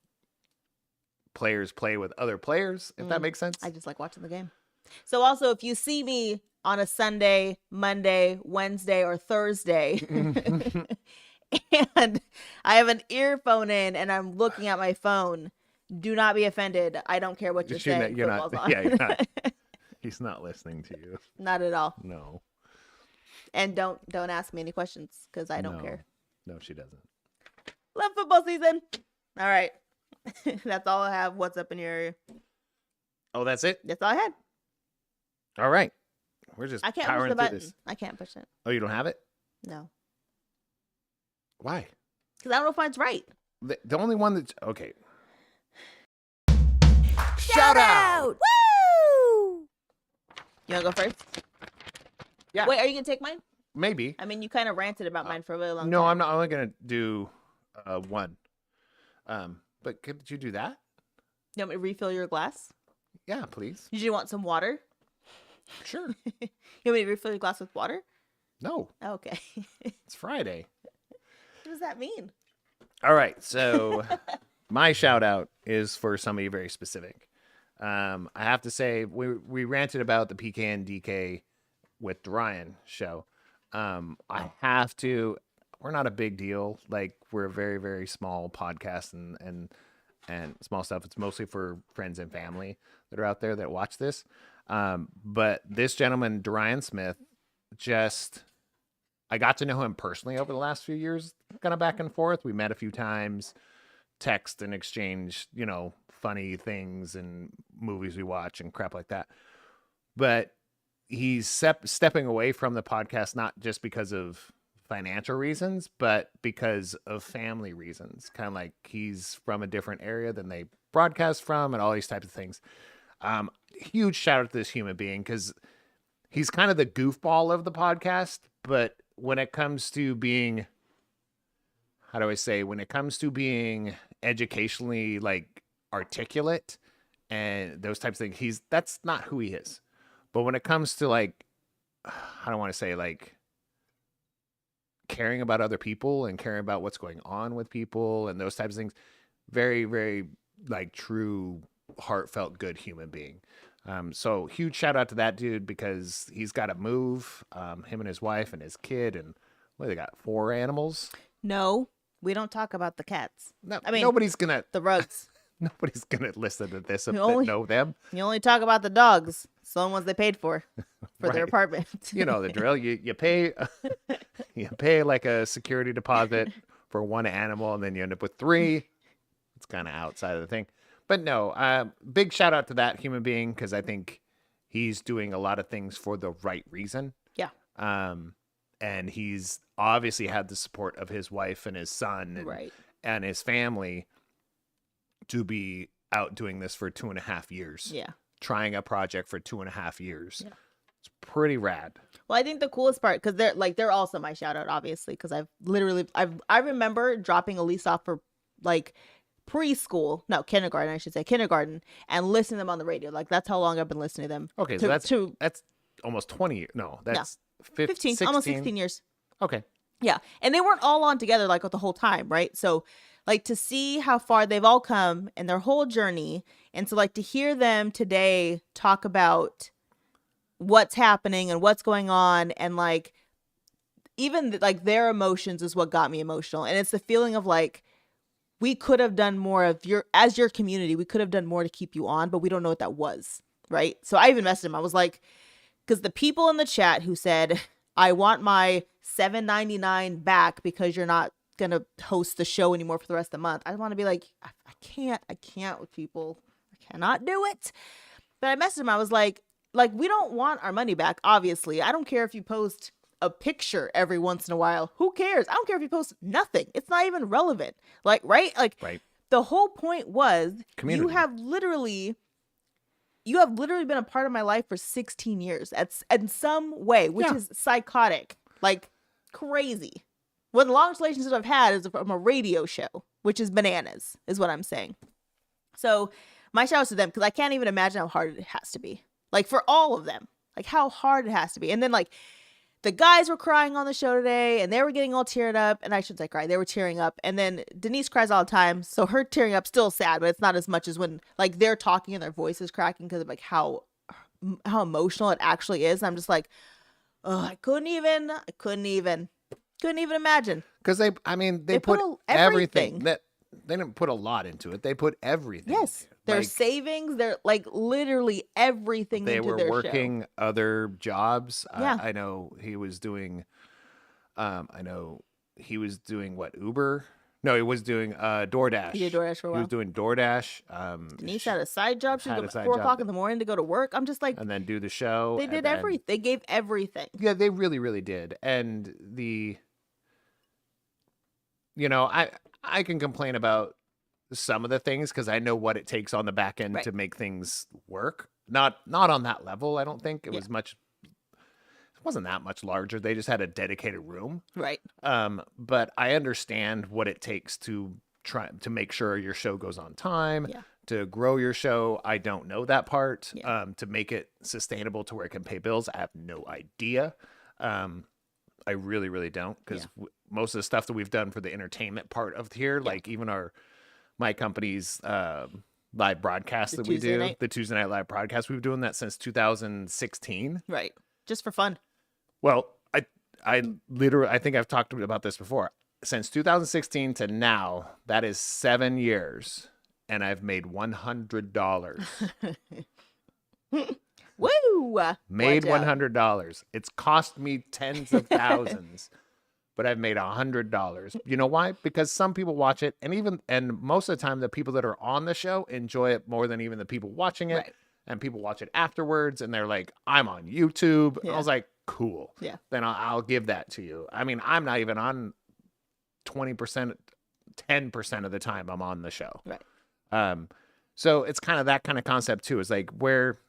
players play with other players, if that makes sense. I just like watching the game. So also, if you see me on a Sunday, Monday, Wednesday, or Thursday, and I have an earphone in and I'm looking at my phone, do not be offended. I don't care what you're saying. You're not. Football's on. Yeah, you're not. He's not listening to you. Not at all. No. And don't ask me any questions because I don't No. care. No, she doesn't. Love football season. All right. That's all I have. What's up in your area? Oh, that's it. That's all I had. All right. We're just I can't push powering the through button. this. I can't push it. Oh, you don't have it? No. Why? Because I don't know if it's right. The only one that's okay. Shout out! Woo! You want to go first? Yeah. Wait, are you gonna take mine? Maybe. I mean, you kind of ranted about mine for a really long No, time. I'm not only gonna do one. But could you do that? You want me to refill your glass? Yeah, please. Did you want some water? Sure. You want me to refill your glass with water? No, Oh, okay. it's Friday. What does that mean? All right, so my shout out is for somebody very specific. I have to say we ranted about the PK&DK with Duryan show. I have to. We're not a big deal. Like, we're a very, very small podcast and small stuff. It's mostly for friends and family that are out there that watch this. But this gentleman, Duryan Smith, I got to know him personally over the last few years, kind of back and forth. We met a few times, text and exchange, funny things and movies we watch and crap like that. But he's stepping away from the podcast, not just because of financial reasons, but because of family reasons. Kind of like he's from a different area than they broadcast from and all these types of things. Huge shout out to this human being, because he's kind of the goofball of the podcast, but when it comes to being, when it comes to being educationally like articulate and those types of things, that's not who he is. But when it comes to like, I don't want to say like caring about other people and caring about what's going on with people and those types of things, very, very like true, heartfelt, good human being. So huge shout out to that dude, because he's got to move, him and his wife and his kid, and they got 4 animals. No, we don't talk about the cats. No, I mean, nobody's gonna nobody's gonna listen to this if You they only- know them. You only talk about the dogs. It's the only ones they paid for their Right. apartment. You know the drill. You pay you pay like a security deposit for 1 animal, and then you end up with 3. It's kind of outside of the thing. But no, big shout out to that human being, because I think he's doing a lot of things for the right reason. Yeah. And he's obviously had the support of his wife and his son and his family to be out doing this for 2.5 years. Yeah. Trying a project for 2.5 years. Yeah. It's pretty rad. Well, I think the coolest part, because they're also my shout out, obviously, because I remember dropping Elise off for like kindergarten, and listening to them on the radio. Like, that's how long I've been listening to them. Okay, so that's almost 20 years. No, that's 15, 16. almost 16 years. Okay. Yeah. And they weren't all on together like the whole time, right? So like to see how far they've all come in their whole journey, and so like to hear them today talk about what's happening and what's going on, and like even like their emotions is what got me emotional. And it's the feeling of like, we could have done more as your community, we could have done more to keep you on, but we don't know what that was, right? So I even messaged him. I was like, because the people in the chat who said, I want my $7.99 back because you're not gonna host the show anymore for the rest of the month. I want to be like, I can't with people. I cannot do it. But I messaged him. I was like, we don't want our money back. Obviously, I don't care if you post a picture every once in a while. Who cares? I don't care if you post nothing. It's not even relevant. Like, right? Like, right. The whole point was Community. you have literally been a part of my life for 16 years. That's in some way, which is psychotic, like crazy. One of the longest relationships I've had is from a radio show, which is bananas, is what I'm saying. So my shout out to them, because I can't even imagine how hard it has to be. Like, for all of them, like how hard it has to be. And then like the guys were crying on the show today, and they were getting all teared up. And I shouldn't say cry, they were tearing up. And then Denise cries all the time, so her tearing up still sad, but it's not as much as when like they're talking and their voice is cracking because of like how emotional it actually is. And I'm just like, oh, I couldn't even imagine. Because they put everything. That they didn't put a lot into it. They put everything. Yes, their savings, their like literally everything. They into were their working show. other jobs. Yeah. I know he was doing. What, Uber? No, he was doing DoorDash. He did DoorDash for a while. He was doing DoorDash. Denise had a side job. She had would a go side at 4 job. o'clock in the morning to go to work. I'm just like, and then do the show. they did everything. They gave everything. Yeah, they really, really did. And I can complain about some of the things because I know what it takes on the back end to make things work. Not on that level. I don't think it was much wasn't that much larger. They just had a dedicated room. Right. But I understand what it takes to try to make sure your show goes on time, Yeah. to grow your show. I don't know that part. Yeah. To make it sustainable to where it can pay bills, I have no idea. I really, really don't, because most of the stuff that we've done for the entertainment part of here, like even my company's live broadcast that we do, the Tuesday night live broadcast, we've been doing that since 2016. Right. Just for fun. Well, I literally, I think I've talked about this before. Since 2016 to now, that is 7 years, and I've made $100. Woo! Made $100. It's cost me tens of thousands, but I've made $100. You know why? Because some people watch it, and most of the time, the people that are on the show enjoy it more than even the people watching it. Right. And people watch it afterwards, and they're like, "I'm on YouTube." Yeah. I was like, "Cool." Yeah. Then I'll give that to you. I mean, I'm not even on 20%, 10% of the time I'm on the show. Right. So it's kind of that kind of concept too. Is like, where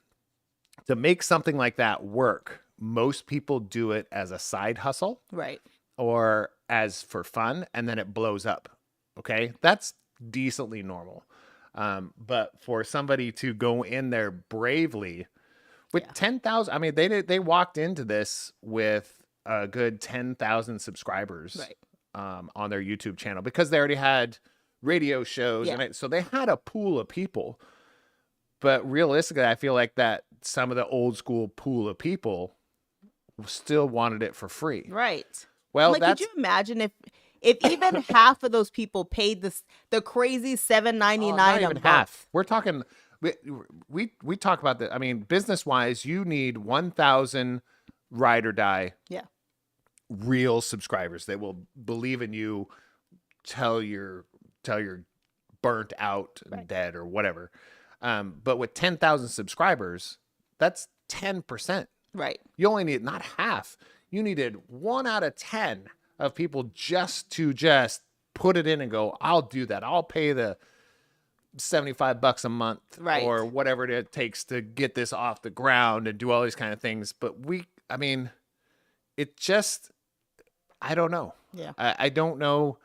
to make something like that work, most people do it as a side hustle. Right. Or as for fun, and then it blows up. Okay. That's decently normal. But for somebody to go in there bravely with 10,000, I mean, they walked into this with a good 10,000 subscribers, right, on their YouTube channel, because they already had radio shows, and so they had a pool of people. But realistically, I feel like that some of the old school pool of people still wanted it for free. right. Well, like, could you imagine if even half of those people paid the crazy $7.99 not a even month? half. We're talking. We talk about that. I mean, business wise, you need 1,000 ride or die. Yeah. Real subscribers that will believe in you till you're burnt out and dead or whatever. But with 10,000 subscribers, that's 10%. Right. You only need not half. You needed 1 out of 10 of people just to put it in and go, I'll do that. I'll pay the $75 a month, right, or whatever it takes to get this off the ground and do all these kind of things. But I mean, it just, I don't know. Yeah. I don't know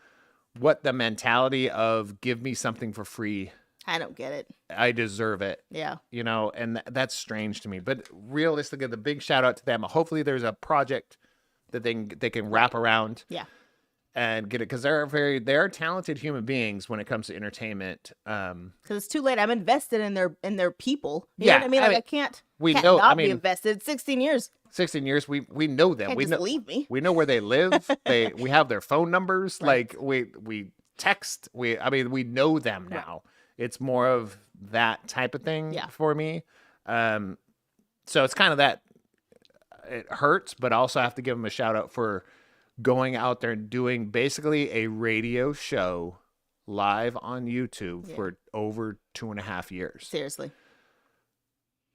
what the mentality of give me something for free. I don't get it. I deserve it. Yeah. You know, and that's strange to me. But realistically, the big shout out to them. Hopefully there's a project that they can wrap around. Yeah. And get it, because they're talented human beings when it comes to entertainment. Because it's too late. I'm invested in their people. You Yeah, know what I mean? Like, I can't not be invested. 16 years. 16 years. We know them. Can't just leave me. We know where they live. We have their phone numbers. Right. Like we text. We know them now. It's more of that type of thing for me. So it's kind of that. It hurts, but also I have to give them a shout out for going out there and doing basically a radio show live on YouTube for over 2.5 years. Seriously.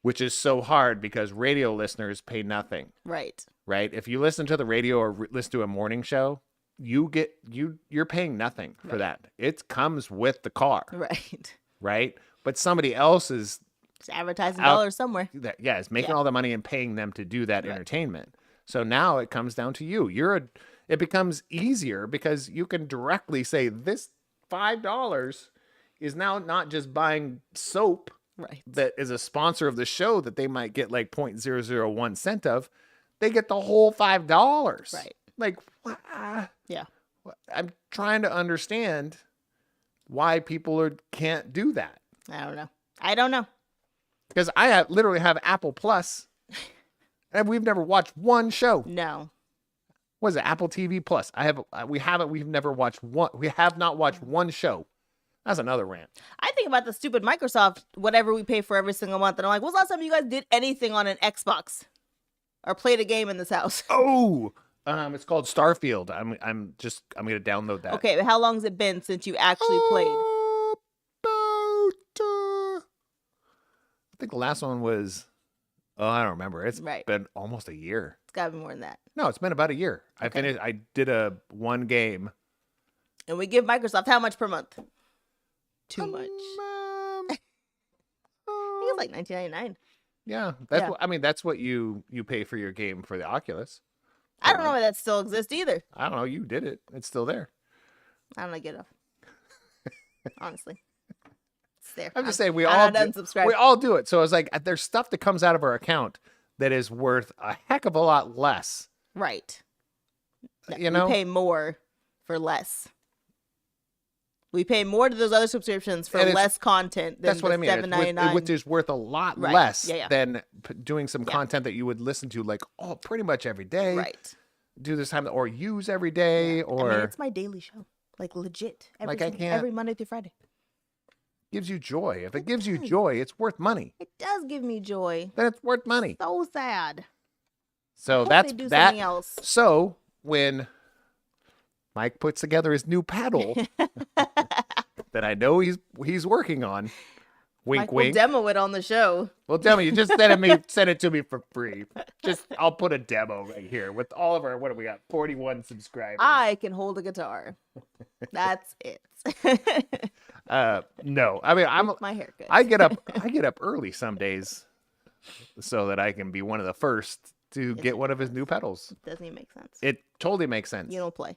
Which is so hard because radio listeners pay nothing. Right. Right. If you listen to the radio or listen to a morning show, you're paying nothing for that. It comes with the car. Right. Right. But somebody else is advertising dollars somewhere. Is making all the money and paying them to do that entertainment. So now it comes down to you. It becomes easier because you can directly say this $5 is now not just buying soap that is a sponsor of the show that they might get like 0.001 cent of. They get the whole $5. Right. Like, yeah. I'm trying to understand why people can't do that. I don't know. Because I literally have Apple Plus, and we've never watched one show. No. What is it? Apple TV Plus. We've never watched one. We have not watched one show. That's another rant. I think about the stupid Microsoft, whatever we pay for every single month. And I'm like, when's the last time you guys did anything on an Xbox or played a game in this house? Oh, it's called Starfield. I'm going to download that. Okay. But how long has it been since you actually played? I think the last one was, I don't remember. It's been almost a year. It's got to be more than that. No, it's been about a year. Okay. I did one game. And we give Microsoft how much per month? Too much. I think it's like $19.99. Yeah, that's Yeah. what I mean. That's what you pay for your game for the Oculus. I don't know why that still exists either. I don't know. You did it. It's still there. I don't like it enough. Honestly. It's there. I'm just saying we I'm all not do, unsubscribed. we all do it. So it's like there's stuff that comes out of our account that is worth a heck of a lot less. Right. No, You know? we pay more for less. We pay more to those other subscriptions for And it's- less content than That's what the I mean. It's $7.99. which is worth a lot Right. less Yeah, yeah. than doing some content that you would listen to like pretty much every day. Right. Do this time or use every day or I mean, it's my daily show. Like legit. Like, I can't- every Monday through Friday. gives you joy. If it gives you does. joy, it's worth money. It does give me joy. Then it's worth money. So sad. So Hope that's they do that. something else. So when Mike puts together his new paddle that I know he's working on, wink, Mike wink. will demo it on the show. Well, tell me, you just send it to me for free. I'll put a demo right here with all of our, what do we got? 41 subscribers. I can hold a guitar. That's it. No, I mean, My haircut. I get up early some days so that I can be one of the first to get one of his new pedals. Doesn't even make sense. It totally makes sense. You don't play.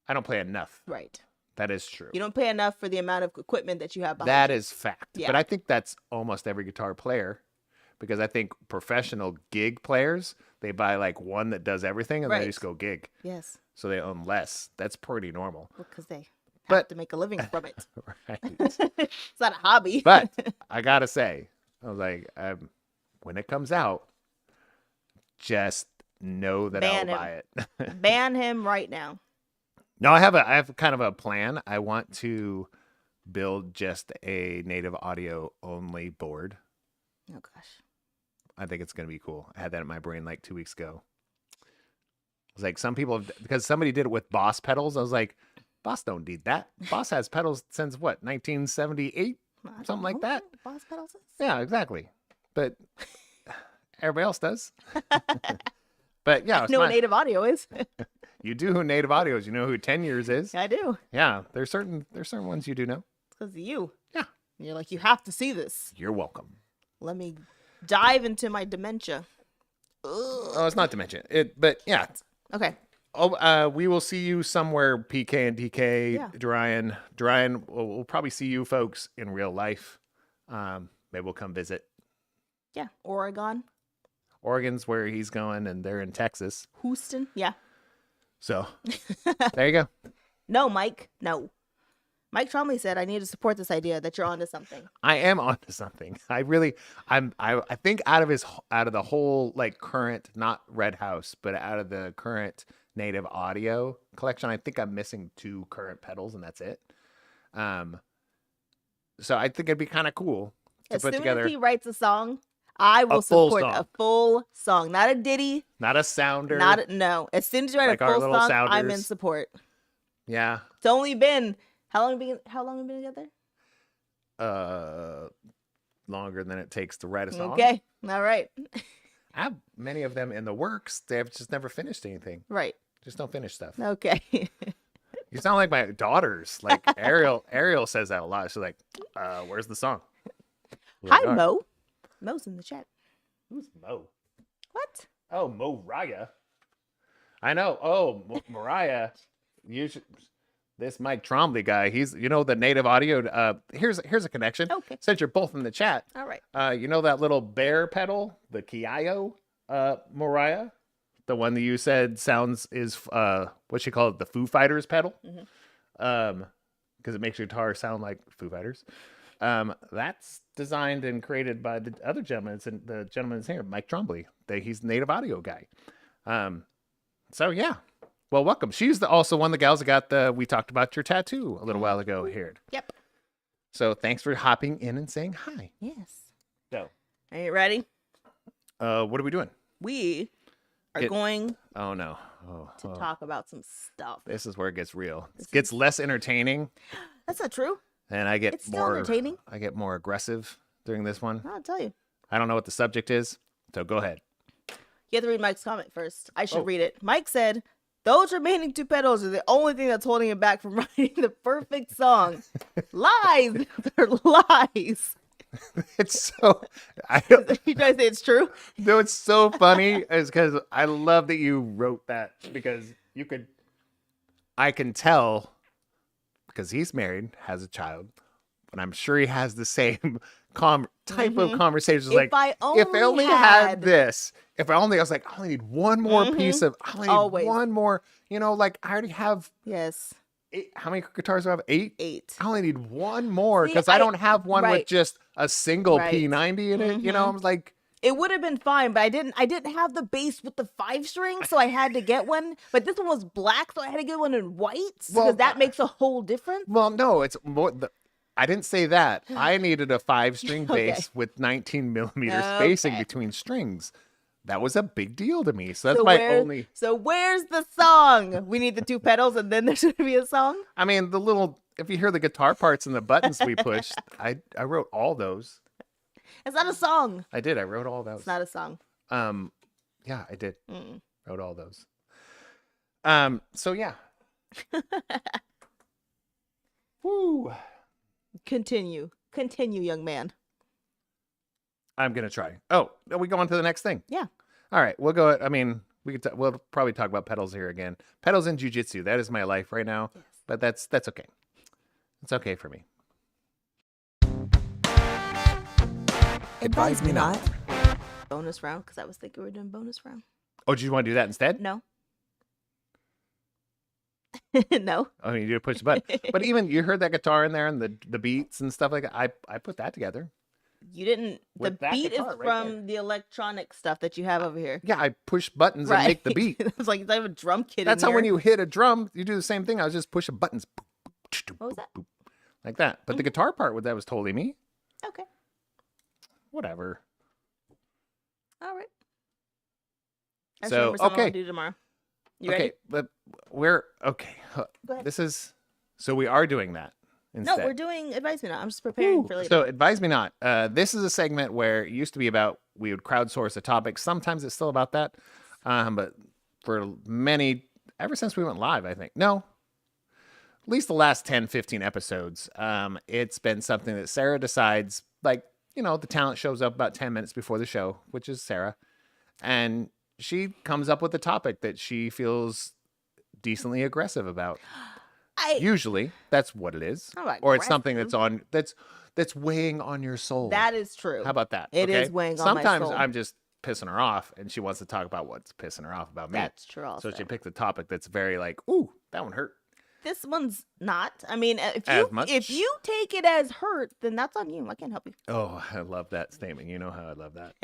I don't play enough. Right. That is true. You don't pay enough for the amount of equipment that you have behind That you. is fact. Yeah. But I think that's almost every guitar player because I think professional gig players, they buy like one that does everything and Right. they just go gig. Yes. So they own less. That's pretty normal. Because they have But- to make a living from it. Right. It's not a hobby. But I got to say, I was like, when it comes out, just know that Ban I'll him. buy it. Ban him right now. No, I have kind of a plan. I want to build just a native audio only board. Oh gosh. I think it's going to be cool. I had that in my brain like 2 weeks ago. It's like some people, because somebody did it with Boss pedals. I was like, Boss don't need that. Boss has pedals since what, 1978? I don't Something like know that. what Boss pedals is. Yeah, exactly. But everybody else does. But yeah, it's know what not- native audio is. you do who native audio is. You know who 10 years is. I do. Yeah, there's certain ones you do know. It's because of you. Yeah. You're like, you have to see this. You're welcome. Let me dive into my dementia. Ugh. Oh, it's not to mention it, but yeah. Okay. Oh, we will see you somewhere, PK and DK, Yeah. Duryan, we'll probably see you folks in real life. Maybe we'll come visit. Yeah. Oregon. Oregon's where he's going, and they're in Texas. Houston. Yeah. So there you go. No, Mike. No. Mike Tromley said, I need to support this idea that you're onto something. I am onto something. I think out of the whole like current, not Red House, but out of the current native audio collection, I think I'm missing 2 current pedals, and that's it. So I think it'd be kind of cool to As put soon together as he writes a song, I will full support song. a full song. Not a ditty. not a sounder. No. As soon as you write Like a our full little song, I'm in sounders. support. Yeah. It's only been how long have we been together? Longer than it takes to write a song. Okay. All right. I have many of them in the works. They have just never finished anything. Right. Just don't finish stuff. Okay. You sound like my daughters. Like Ariel says that a lot. She's like, where's the song? I'm like, Hi, "All right." Mo. Mo's in the chat. Who's Mo? What? Oh, Mariah. I know. Oh, Mariah. You should. This Mike Trombley guy. He's the native audio. Here's a connection. Okay. Since you're both in the chat. All right. You know that little bear pedal, the Kiyo, Mariah, the one that you said is what you call it, the Foo Fighters pedal, because it makes your guitar sound like Foo Fighters. That's designed and created by the other gentleman. The gentleman is here, Mike Trombley. He's the native audio guy. So yeah. Well, welcome. She's also one of the gals that got we talked about your tattoo a little while ago here. Yep. So thanks for hopping in and saying hi. Yes. So, Are you ready? what are we doing? We are going Oh no. to talk about some stuff. This is where it gets real. It gets less entertaining, That's not true. and I get It's still more entertaining. I get more aggressive during this one. I'll tell you. I don't know what the subject is, so go ahead. You have to read Mike's comment first. I should Oh. read it. Mike said, those remaining 2 pedals are the only thing that's holding him back from writing the perfect song. Lies! They're lies. It's so. You trying to say it's true? No, it's so funny is because I love that you wrote that because you could. I can tell because he's married, has a child, but I'm sure he has the same type of conversations. Like, if I only had this, if I was like, I only need one more piece of, I only need one more, like I already have. Yes. 8, how many guitars do I have? 8? 8. I only need one more because I don't have one with just a single P90 in it. I was like, it would have been fine, but I didn't have the bass with the 5 string, so I had to get one. But this one was black, so I had to get one in white because that makes a whole difference. Well, no, it's more. I didn't say that. I needed a 5-string bass with 19 millimeter spacing between strings. That was a big deal to me. So that's my only. So where's the song? We need the 2 pedals, and then there's going to be a song. I mean, if you hear the guitar parts and the buttons we pushed, I wrote all those. It's not a song. I did. I wrote all those. It's not a song. Yeah, I did. Wrote all those. So yeah. Woo. Continue, young man. I'm gonna try. Oh, we go on to the next thing. Yeah. All right, we'll go. I mean, we'll probably talk about pedals here again. Pedals and jujitsu. That is my life right now. Yes. But that's okay. It's okay for me. Advise me not. Bonus round, because I was thinking we were doing bonus round. Oh, did you want to do that instead? No. No. Oh, you do push the button. But even you heard that guitar in there and the beats and stuff like that. I put that together. You didn't. With the beat is from the electronic stuff that you have over here. Yeah, I push buttons and make the beat. It's like I have a drum kit. That's how when you hit a drum, you do the same thing. I was just pushing buttons. What was that? Like that. But the guitar part, that was totally me. Okay. Whatever. All right. So okay. I'll do tomorrow. You ready? But we're okay. Go ahead. So we are doing that. Instead. No, we're doing Advise Me Not. I'm just preparing for later. So Advise Me Not. This is a segment where it used to be about we would crowdsource a topic. Sometimes it's still about that. But for ever since we went live, I think. No. At least the last 10, 15 episodes, it's been something that Sarah decides, like, the talent shows up about 10 minutes before the show, which is Sarah. And she comes up with a topic that she feels decently aggressive about. Usually, that's what it is. Or it's something that's weighing on your soul. That is true. How about that? It is weighing on my soul. Sometimes I'm just pissing her off, and she wants to talk about what's pissing her off about me. That's true also. So she picked a topic that's very like, ooh, that one hurt. This one's not. I mean, if you take it as hurt, then that's on you. I can't help you. Oh, I love that statement. You know how I love that.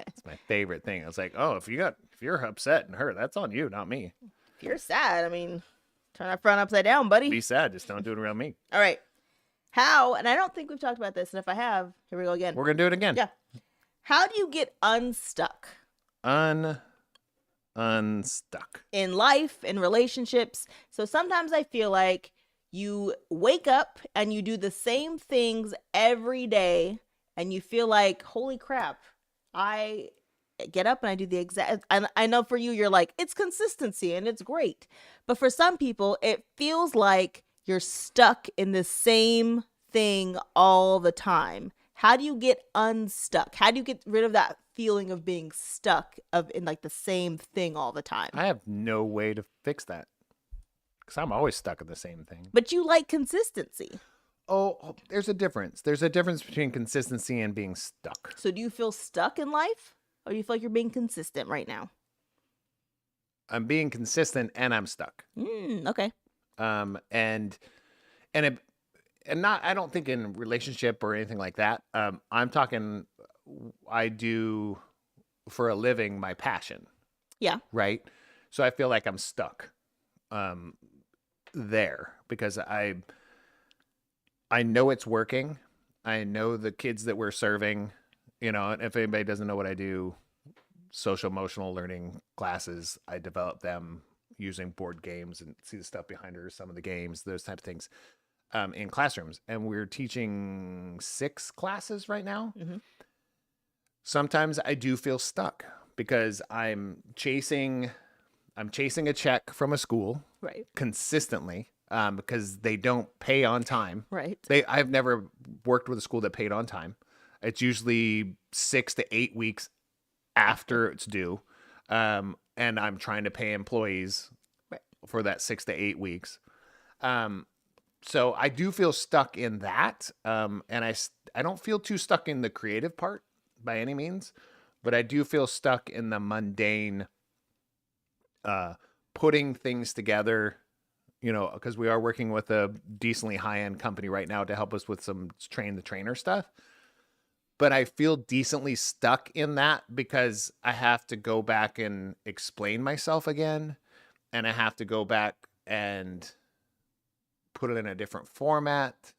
It's my favorite thing. I was like, oh, if you're upset and hurt, that's on you, not me. If you're sad, I mean, turn that front upside down, buddy. Be sad, just don't do it around me. All right. How, and I don't think we've talked about this, and if I have, here we go again. We're going to do it again. Yeah. How do you get unstuck? Unstuck. In life, in relationships. So sometimes I feel like you wake up and you do the same things every day, and you feel like, holy crap, I get up and I do the exact, and I know for you, you're like, it's consistency and it's great. But for some people, it feels like you're stuck in the same thing all the time. How do you get unstuck? How do you get rid of that feeling of being stuck in like the same thing all the time? I have no way to fix that because I'm always stuck in the same thing. But you like consistency. Oh, there's a difference. There's a difference between consistency and being stuck. So do you feel stuck in life? Or do you feel like you're being consistent right now? I'm being consistent and I'm stuck. Okay. And not, I don't think in relationship or anything like that. I'm talking, I do for a living my passion. Yeah. Right. So I feel like I'm stuck there because I know it's working. I know the kids that we're serving, and if anybody doesn't know what I do, social emotional learning classes, I develop them using board games and see the stuff behind her, some of the games, those type of things. In classrooms, and we're teaching 6 classes right now. Mm-hmm. Sometimes I do feel stuck because I'm chasing a check from a school, right, consistently, because they don't pay on time. Right. I've never worked with a school that paid on time. It's usually 6 to 8 weeks after it's due. And I'm trying to pay employees Right. for that 6 to 8 weeks. So I do feel stuck in that. And I don't feel too stuck in the creative part by any means, but I do feel stuck in the mundane, putting things together, because we are working with a decently high-end company right now to help us with some train the trainer stuff. But I feel decently stuck in that because I have to go back and explain myself again. And I have to go back and put it in a different format.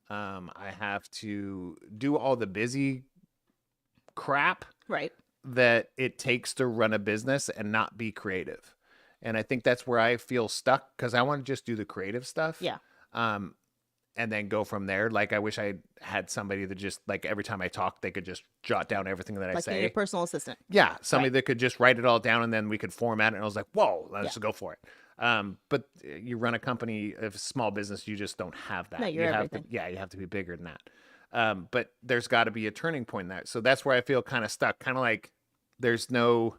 I have to do all the busy crap Right. that it takes to run a business and not be creative. And I think that's where I feel stuck because I want to just do the creative stuff. Yeah. And then go from there. Like, I wish I had somebody that just, like, every time I talk, they could just jot down everything that I Like say. your personal assistant. Yeah, somebody that could just write it all down and then we could format it. And I was like, whoa, let's go for it. But you run a company, a small business, you just don't have that. No, you're everything. You have to be bigger than that. But there's got to be a turning point in that. So that's where I feel kind of stuck. Kind of like there's no,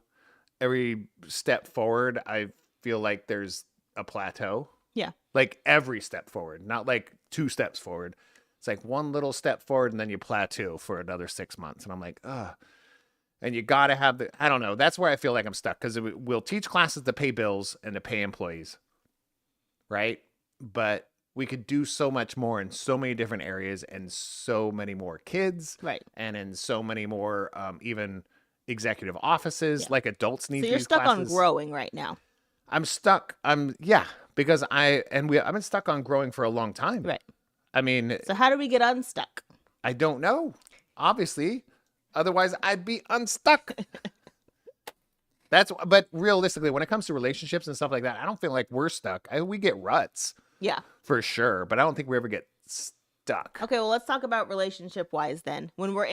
every step forward, I feel like there's a plateau. Yeah. Like every step forward, not like 2 steps forward. It's like one little step forward and then you plateau for another 6 months. And I'm like, ugh. And you got to have I don't know. That's where I feel like I'm stuck because we'll teach classes to pay bills and to pay employees. Right. But we could do so much more in so many different areas and so many more kids. Right. And in so many more even executive offices, like adults need So you're these stuck classes. on growing right now. I'm stuck. Because I've been stuck on growing for a long time. Right. I mean, So how do we get unstuck? I don't know. Obviously, otherwise I'd be unstuck. But realistically, when it comes to relationships and stuff like that, I don't feel like we're stuck. We get ruts Yeah. for sure, but I don't think we ever get stuck. Okay, well, let's talk about relationship wise then. When we're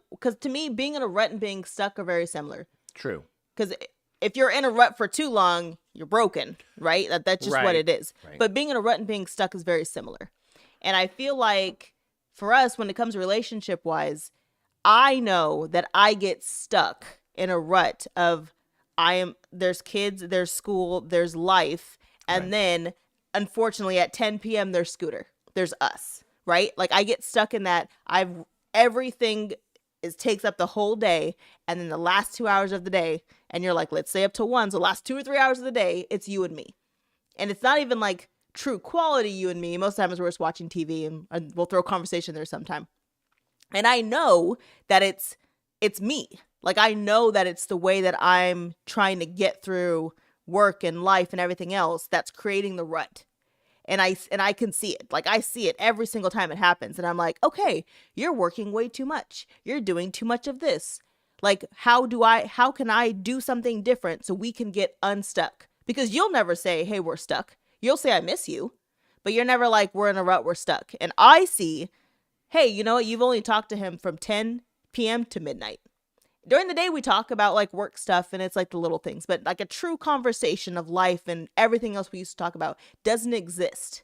because to me, being in a rut and being stuck are very similar. True. Because if you're in a rut for too long, you're broken, right? That's just what it is. Right. But being in a rut and being stuck is very similar. And I feel like for us, when it comes to relationship wise, I know that I get stuck in a rut of there's kids, there's school, there's life. And then unfortunately at 10 p.m. there's Scooter, there's us, right? Like I get stuck in that. Everything takes up the whole day. And then the last 2 hours of the day, and you're like, let's say up to 1. So the last 2 or 3 hours of the day, it's you and me. And it's not even like true quality you and me. Most times we're just watching TV and we'll throw a conversation there sometime. And I know that it's me. Like I know that it's the way that I'm trying to get through work and life and everything else that's creating the rut. And I can see it. Like I see it every single time it happens. And I'm like, okay, you're working way too much. You're doing too much of this. Like, how can I do something different so we can get unstuck? Because you'll never say, hey, we're stuck. You'll say, I miss you. But you're never like, we're in a rut, we're stuck. And I see, hey, you know what? You've only talked to him from 10 p.m. to midnight. During the day, we talk about like work stuff and it's like the little things. But like a true conversation of life and everything else we used to talk about doesn't exist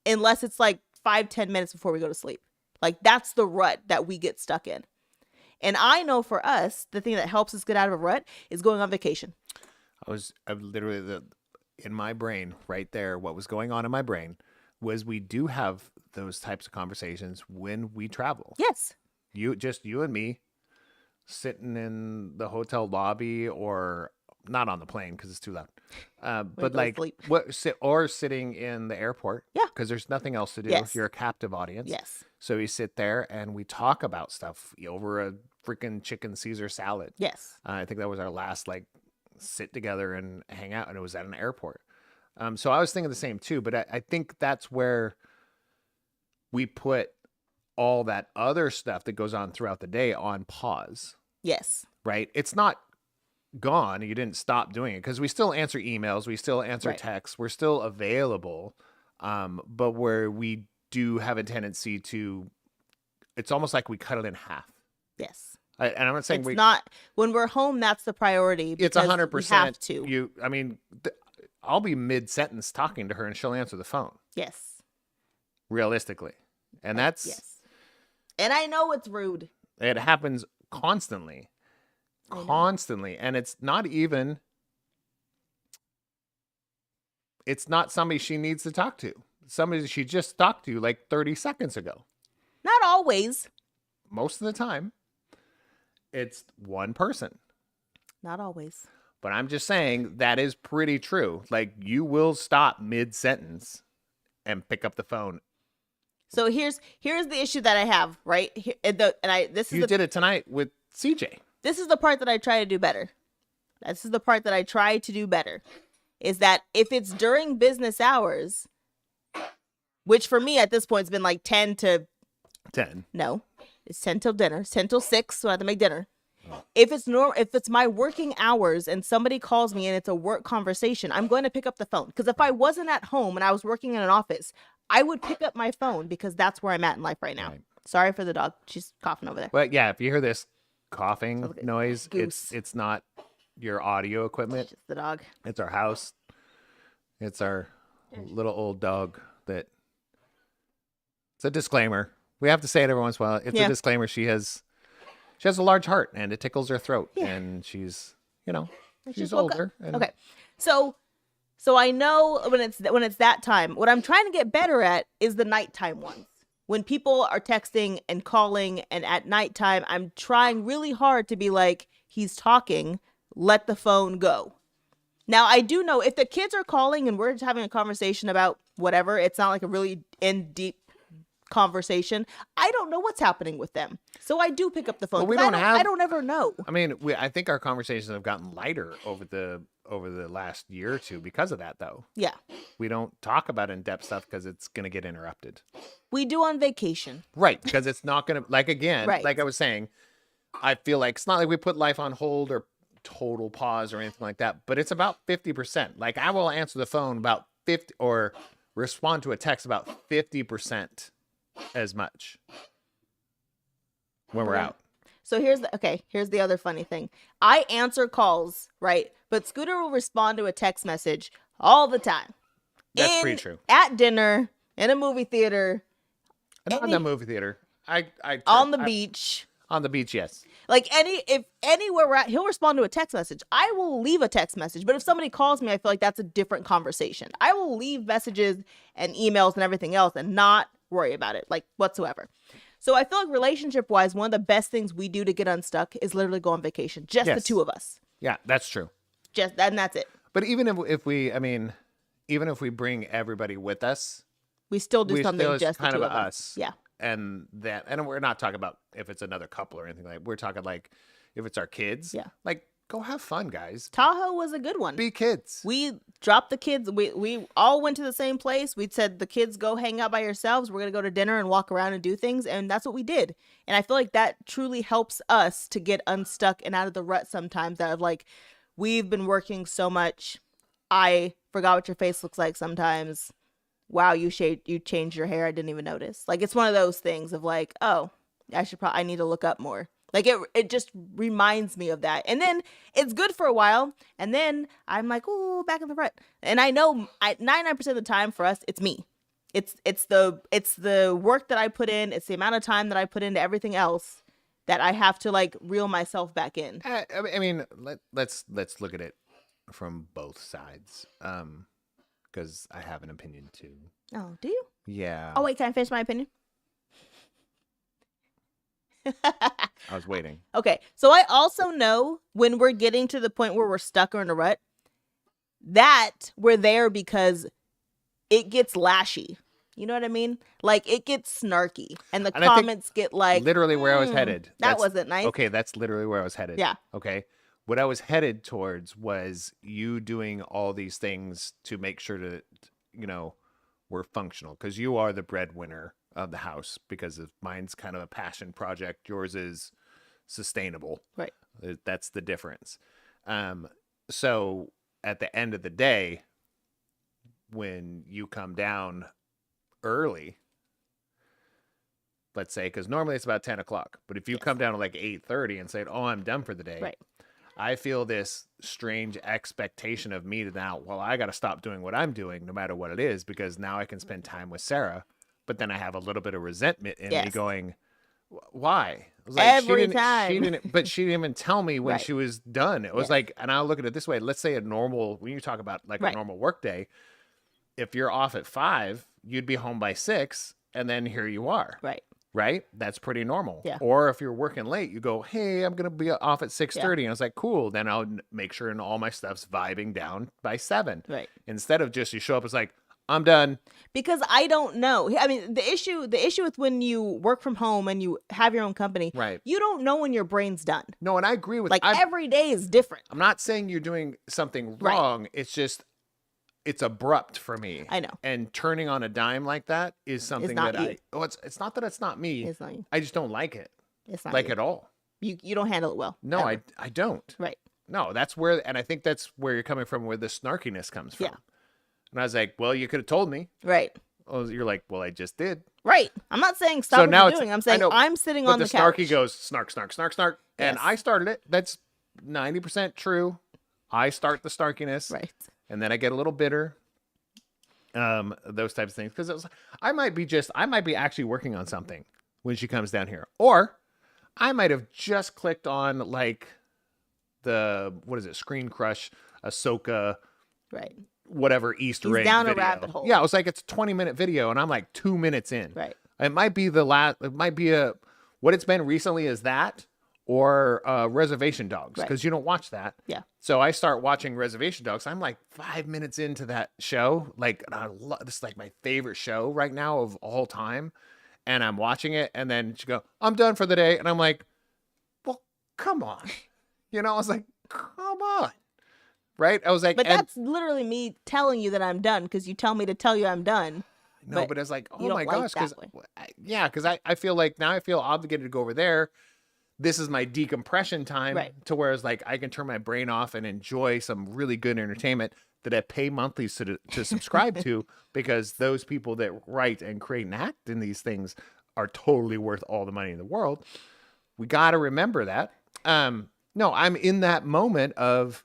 unless it's like 5-10 minutes before we go to sleep. Like that's the rut that we get stuck in. And I know for us, the thing that helps us get out of a rut is going on vacation. I literally, in my brain right there, what was going on in my brain was we do have those types of conversations when we travel. Yes. You and me sitting in the hotel lobby or not on the plane because it's too loud. But like sitting in the airport. Yeah. Because there's nothing else to do. Yes. You're a captive audience. Yes. So we sit there and we talk about stuff over a freaking chicken Caesar salad. Yes. I think that was our last like sit together and hang out, and it was at an airport. So I was thinking the same too, but I think that's where we put all that other stuff that goes on throughout the day on pause. Yes. Right? It's not gone. You didn't stop doing it because we still answer emails. We still answer texts. We're still available. But where we do have a tendency to, it's almost like we cut it in half. Yes. And I'm not saying it's not when we're home. That's the priority. It's 100%. We have to. I'll be mid-sentence talking to her and she'll answer the phone. Yes. Realistically. And that's... Yes. And I know it's rude. It happens constantly. Constantly. And it's not somebody she needs to talk to. Somebody she just talked to like 30 seconds ago. Not always. Most of the time, it's one person. Not always. But I'm just saying that is pretty true. Like, you will stop mid-sentence and pick up the phone. So here's the issue that I have, right? Here, You did it tonight with CJ. This is the part that I try to do better. This is the part that I try to do better. Is that if it's during business hours, which for me at this point has been like 10 to 10. No, it's 10 till dinner. It's 10 till 6, so I have to make dinner. If it's my working hours and somebody calls me and it's a work conversation, I'm going to pick up the phone. Because if I wasn't at home and I was working in an office, I would pick up my phone because that's where I'm at in life right now. Right. Sorry for the dog. She's coughing over there. Well, yeah, if you hear this coughing noise, Goose. it's not your audio equipment. It's the dog. It's our house. It's our little old dog that... It's a disclaimer. We have to say it every once in a while. It's a disclaimer. She has a large heart and it tickles her throat. Yeah. And she's older. And... Okay. So I know when it's that time, what I'm trying to get better at is the nighttime ones. When people are texting and calling and at nighttime, I'm trying really hard to be like, he's talking, let the phone go. Now, I do know if the kids are calling and we're just having a conversation about whatever, it's not like a really deep conversation. I don't know what's happening with them. So I do pick up the phone. Well, I don't ever know. I mean, I think our conversations have gotten lighter over the last year or two because of that, though. Yeah. We don't talk about in-depth stuff because it's going to get interrupted. We do on vacation. Right, because it's not going to, like I was saying, I feel like it's not like we put life on hold or total pause or anything like that, but it's about 50%. Like, I will answer the phone about 50 or respond to a text about 50% as much when we're out. So here's the other funny thing. I answer calls, right? But Scooter will respond to a text message all the time. That's pretty true. At dinner, in a movie theater. Not in the movie theater. On the beach. On the beach, yes. Like if anywhere we're at, he'll respond to a text message. I will leave a text message, but if somebody calls me, I feel like that's a different conversation. I will leave messages and emails and everything else and not worry about it, like whatsoever. So I feel like relationship-wise, one of the best things we do to get unstuck is literally go on vacation. Just the two of us. Yeah, that's true. And that's it. But even if we bring everybody with us, we still do something just kind the two of of us. Yeah. And we're not talking about if it's another couple or anything like that. We're talking like if it's our kids. Yeah. Like, go have fun, guys. Tahoe was a good one. Be kids. We dropped the kids. We all went to the same place. We said, the kids, go hang out by yourselves. We're going to go to dinner and walk around and do things. And that's what we did. And I feel like that truly helps us to get unstuck and out of the rut sometimes that of like, we've been working so much. I forgot what your face looks like sometimes. Wow, you changed your hair. I didn't even notice. Like, it's one of those things of like, oh, I need to look up more. Like, it just reminds me of that. And then it's good for a while. And then I'm like, oh, back in the rut. And I know 99% of the time for us, it's me. It's the work that I put in. It's the amount of time that I put into everything else that I have to like reel myself back in. I mean, let's look at it from both sides. Because I have an opinion too. Oh, do you? Yeah. Oh, wait, can I finish my opinion? I was waiting. Okay, so I also know when we're getting to the point where we're stuck or in a rut, that we're there because it gets lashy. You know what I mean? Like, it gets snarky, and the comments get like... Literally where I was headed. That wasn't nice. Okay, that's literally where I was headed. Yeah. Okay. What I was headed towards was you doing all these things to make sure that, we're functional. Because you are the breadwinner of the house. Because mine's kind of a passion project. Yours is sustainable. Right. That's the difference. So at the end of the day, when you come down early, let's say, because normally it's about 10 o'clock. But if you come down at like 8:30 and say, oh, I'm done for the day. Right. I feel this strange expectation of me to now, well, I got to stop doing what I'm doing no matter what it is, because now I can spend time with Sarah. But then I have a little bit of resentment in me going, Why? I was Every she time. didn't, but she didn't even tell me when Right. she was done. It was Yeah. like, and I'll look at it this way. Let's say when you talk about like a Right. normal work day, if you're off at 5, you'd be home by 6, and then here you are. Right. Right? That's pretty normal. Yeah. Or if you're working late, you go, hey, I'm going to be off at 6:30. And I was like, cool. Then I'll make sure and all my stuff's vibing down by 7. Right. Instead of just you show up, it's like, I'm done. Because I don't know. I mean, the issue with when you work from home and you have your own company, Right. you don't know when your brain's done. No, and I agree with Like every day is different. I'm not saying you're doing something Right. wrong. It's just, it's abrupt for me. I know. And turning on a dime like that is something not that you. it's not that it's not me. It's not you. I just don't like it. It's not Like you. at all. You don't handle it well. No, ever. I don't. Right. No, that's where, and I think that's where you're coming from, where the snarkiness comes from. Yeah. And I was like, well, you could have told me. Right. Oh, you're like, well, I just did. Right. I'm not saying stop So what now you're it's- doing. I'm I saying know, I'm sitting But on the the couch. snarky goes snark, snark, snark, snark. And Yes. I started it. That's 90% true. I start the snarkiness. Right. And then I get a little bitter. Those types of things. Because I might be actually working on something when she comes down here. Or I might have just clicked on like Screen Crush, Ahsoka, Right. whatever Easter He's egg down a video. rabbit hole. Yeah, it was like it's a 20-minute video, and I'm like 2 minutes in. Right. It might be what it's been recently is that or Reservation Dogs, Right. because you don't watch that. Yeah. So I start watching Reservation Dogs. I'm like 5 minutes into that show. Like this is like my favorite show right now of all time, and I'm watching it, and then she go, "I'm done for the day," and I'm like, "Well, come on," I was like, "Come on." Right? I was like, But and- that's literally me telling you that I'm done because you tell me to tell you I'm done. No, but it's like, oh you don't my like gosh, that because I feel like now I feel obligated to go over there. This is my decompression time, Right. to where it's like I can turn my brain off and enjoy some really good entertainment that I pay monthly to subscribe to, because those people that write and create and act in these things are totally worth all the money in the world. We got to remember that. No, I'm in that moment of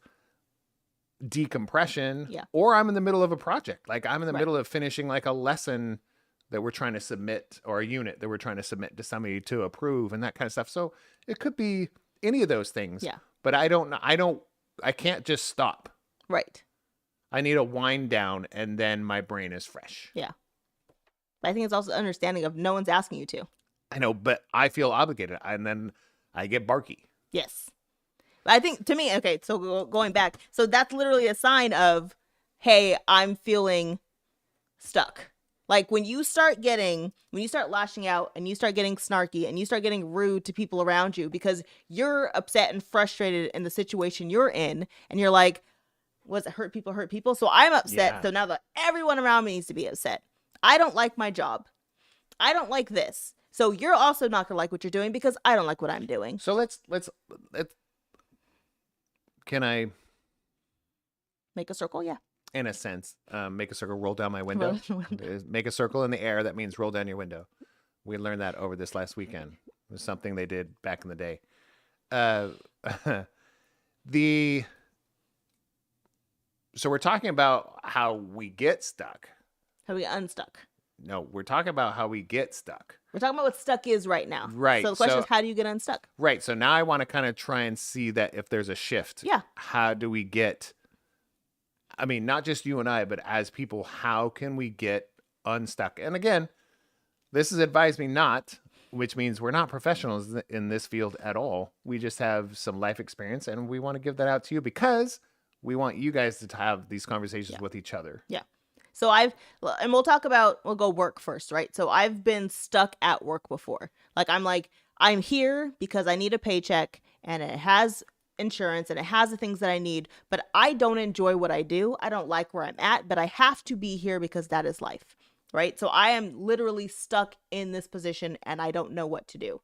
decompression, Yeah. or I'm in the middle of a project. Like I'm in the Right. middle of finishing like a lesson that we're trying to submit, or a unit that we're trying to submit to somebody to approve, and that kind of stuff. So it could be any of those things. Yeah. But I can't just stop. Right. I need a wind down, and then my brain is fresh. Yeah. But I think it's also understanding of no one's asking you to. I know, but I feel obligated, and then I get barky. Yes. But I think to me, okay, so going back, so that's literally a sign of, hey, I'm feeling stuck. Like when you start lashing out and you start getting snarky and you start getting rude to people around you because you're upset and frustrated in the situation you're in, and you're like, was it hurt people? So I'm upset. Yeah. So now that everyone around me needs to be upset. I don't like my job. I don't like this. So you're also not gonna like what you're doing because I don't like what I'm doing. So let's can I, Make a circle, yeah. in a sense, make a circle, roll down my window? Make a circle in the air. That means roll down your window. We learned that over this last weekend. It was something they did back in the day. So we're talking about how we get stuck. How we get unstuck. No, we're talking about how we get stuck. We're talking about what stuck is right now. Right, So the question so- is, how do you get unstuck? Right. So now I want to kind of try and see that if there's a shift. Yeah. How do we get, I mean, not just you and I, but as people, how can we get unstuck? And again, this is advise me not, which means we're not professionals in this field at all. We just have some life experience, and we want to give that out to you because we want you guys to have these conversations with each other. Yeah. So we'll go work first, right? So I've been stuck at work before. I'm here because I need a paycheck and it has insurance and it has the things that I need, but I don't enjoy what I do. I don't like where I'm at, but I have to be here because that is life, right? So I am literally stuck in this position and I don't know what to do.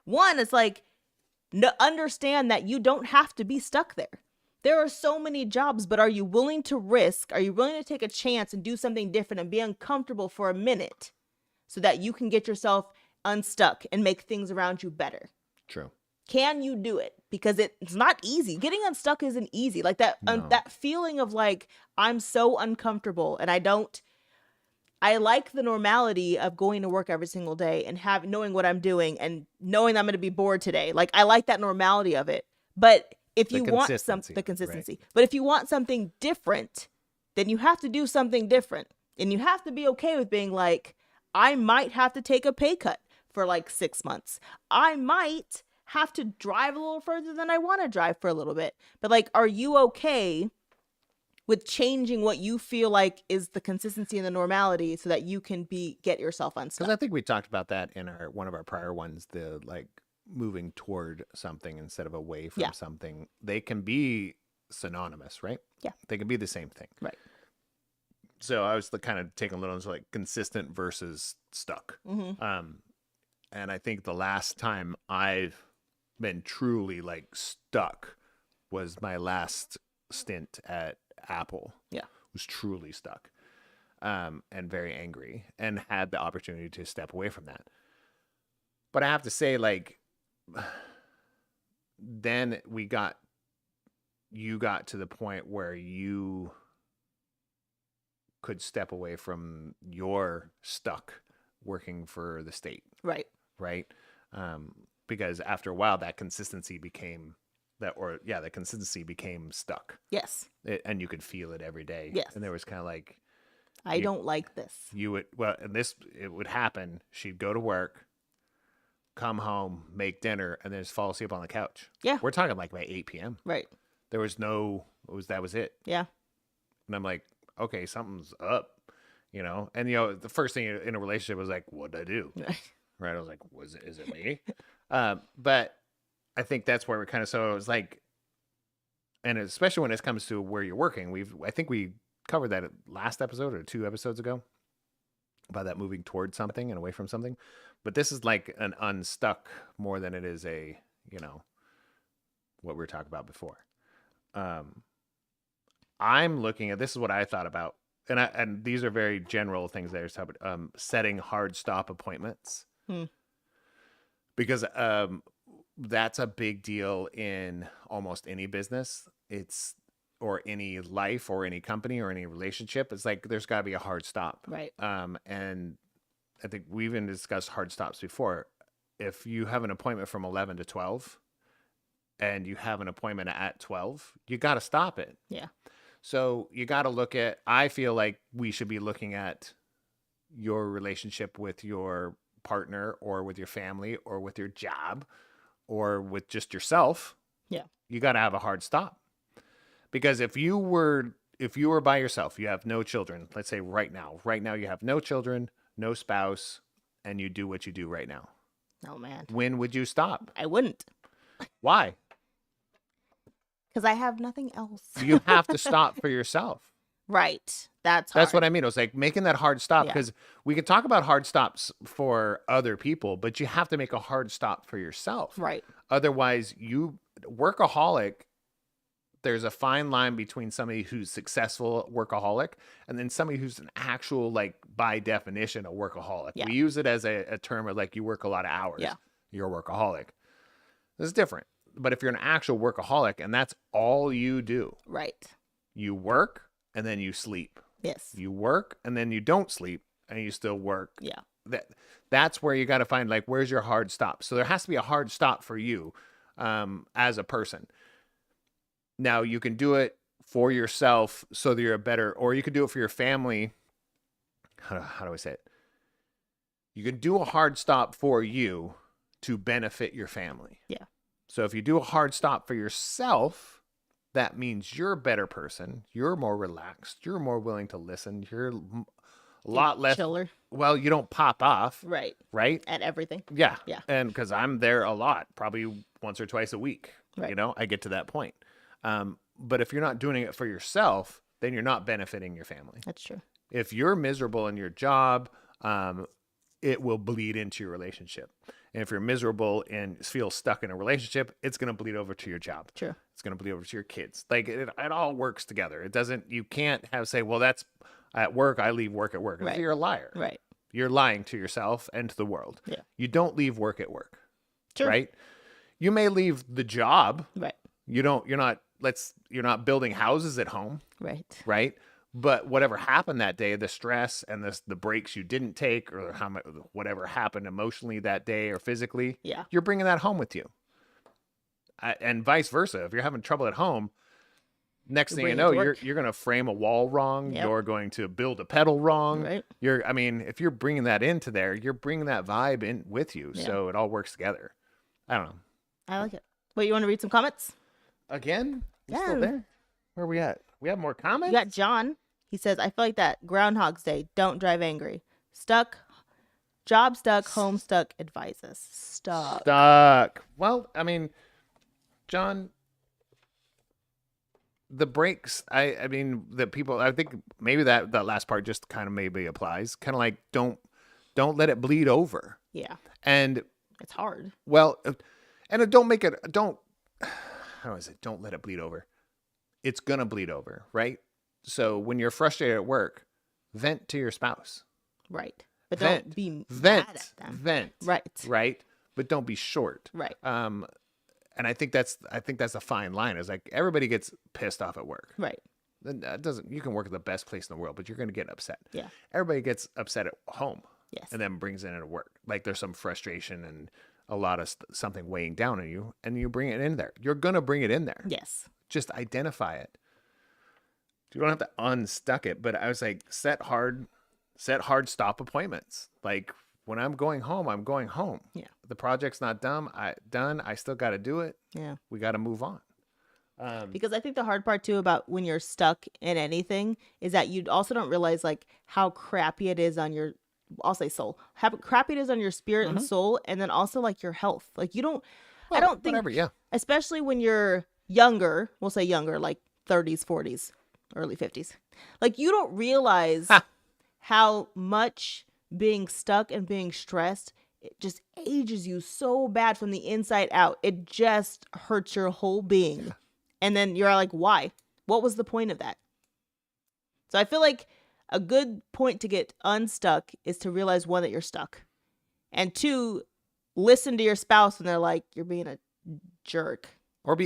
One, it's like, understand that you don't have to be stuck there. There are so many jobs, but are you willing to risk? Are you willing to take a chance and do something different and be uncomfortable for a minute so that you can get yourself unstuck and make things around you better? True. Can you do it? Because it's not easy. Getting unstuck isn't easy. Like that, No. that feeling of like, I'm so uncomfortable and I don't, I like the normality of going to work every single day and knowing what I'm doing and knowing I'm going to be bored today. Like, I like that normality of it. But if The you want consistency, the consistency, right. but if you want something different, then you have to do something different. And you have to be okay with being like, I might have to take a pay cut for like 6 months. I might have to drive a little further than I want to drive for a little bit. But like, are you okay with changing what you feel like is the consistency and the normality so that you can get yourself unstuck? Because I think we talked about that in one of our prior ones, the like moving toward something instead of away from something. They can be synonymous, right? Yeah. They can be the same thing. Right. So I was kind of taking a little into like consistent versus stuck. Mm-hmm. And I think the last time I've been truly like stuck was my last stint at Apple. Yeah. Was truly stuck. And very angry and had the opportunity to step away from that. But I have to say, like, then you got to the point where you could step away from your stuck working for the state. Right. Right. Because after a while that consistency became the consistency became stuck. Yes. And you could feel it every day. Yes. And there was kind of like, I don't like this. It would happen. She'd go to work, come home, make dinner, and then just fall asleep on the couch. Yeah. We're talking like by 8 p.m. Right. There was that was it. Yeah. And I'm like, okay, something's up, And, the first thing in a relationship was like, what did I do? Right. I was like, is it me? But I think that's where so it was like, and especially when it comes to where you're working, I think we covered that last episode or 2 episodes ago about that moving towards something and away from something. But this is like an unstuck more than it is a, what we were talking about before. I'm looking at, this is what I thought about, and these are very general things that I was talking about, setting hard stop appointments. Because that's a big deal in almost any business. Or any life or any company or any relationship. It's like there's got to be a hard stop. Right. And I think we've even discussed hard stops before. If you have an appointment from 11 to 12 and you have an appointment at 12, you got to stop it. Yeah. So you got to look at, I feel like we should be looking at your relationship with your partner or with your family or with your job or with just yourself. Yeah. You got to have a hard stop. Because if you were by yourself, you have no children, let's say right now you have no children, no spouse, and you do what you do right now. Oh, man. When would you stop? I wouldn't. Why? Because I have nothing else. You have to stop for yourself. Right. That's hard. That's what I mean. It was like making that hard stop, because we can talk about hard stops for other people, but you have to make a hard stop for yourself. Right. Otherwise, workaholic, there's a fine line between somebody who's successful workaholic and then somebody who's an actual, like, by definition, a workaholic. Yeah. We use it as a term of like, you work a lot of hours. Yeah. You're a workaholic. This is different. But if you're an actual workaholic and that's all you do. Right. You work and then you sleep. Yes. You work and then you don't sleep and you still work. Yeah. That's where you got to find, like, where's your hard stop? So there has to be a hard stop for you as a person. Now, you can do it for yourself so that you're or you could do it for your family. How do I say it? You can do a hard stop for you to benefit your family. Yeah. So if you do a hard stop for yourself, that means you're a better person. You're more relaxed. You're more willing to listen. You're a lot less chiller. Well, you don't pop off. Right. Right? At everything. Yeah. Yeah. And because I'm there a lot, probably once or twice a week. Right. I get to that point. But if you're not doing it for yourself, then you're not benefiting your family. That's true. If you're miserable in your job, it will bleed into your relationship. And if you're miserable and feel stuck in a relationship, it's going to bleed over to your job. True. It's going to bleed over to your kids. Like, it all works together. You can't say, well, that's at work. I leave work at work. Right. You're a liar. Right. You're lying to yourself and to the world. Yeah. You don't leave work at work. True. Right. You may leave the job. Right. You're not building houses at home. Right. Right. But whatever happened that day, the stress and the breaks you didn't take, or whatever happened emotionally that day or physically, Yeah. you're bringing that home with you. And vice versa. If you're having trouble at home, next thing you bringing it know, to work. you're going to frame a wall wrong. Yep. You're going to build a pedal wrong. Right. If you're bringing that into there, you're bringing that vibe in with you. Yeah. So it all works together. I don't know. I like it. Wait, you want to read some comments? Again? You Yeah. still there? Where are we at? We have more comments? You got John. He says, I feel like that. Groundhog's Day. Don't drive angry. Stuck. Job stuck. Home stuck. Advises. Stuck. Well, I mean, John, the breaks, I mean, the people, I think maybe that last part just kind of maybe applies. Kind of like, don't let it bleed over. Yeah. And It's hard. well, and don't make it, how is it? Don't let it bleed over. It's going to bleed over, right? So when you're frustrated at work, vent to your spouse. Right. But Vent. don't be Vent. mad at them. Vent. Right. Right. But don't be short. Right. And I think that's a fine line. Is like everybody gets pissed off at work. Right. Then that doesn't. You can work at the best place in the world, but you're going to get upset. Yeah. Everybody gets upset at home. Yes. And then brings it into work. Like there's some frustration and a lot of something weighing down on you, and you bring it in there. You're going to bring it in there. Yes. Just identify it. You don't have to unstuck it, but I was like, set hard stop appointments. Like when I'm going home, I'm going home. Yeah. The project's not done. I still got to do it. Yeah. We got to move on. Because I think the hard part too about when you're stuck in anything is that you also don't realize like how crappy it is on your, I'll say soul, how crappy it is on your spirit and soul, and then also like your health. Like you don't, I don't think, whatever, yeah. especially when you're younger, we'll say younger, like 30s, 40s, early 50s, like you don't realize how much being stuck and being stressed, it just ages you so bad from the inside out. It just hurts your whole being. Yeah. And then you're like, why? What was the point of that? So I feel like a good point to get unstuck is to realize, one, that you're stuck. And two, listen to your spouse when they're like, you're being a jerk. Or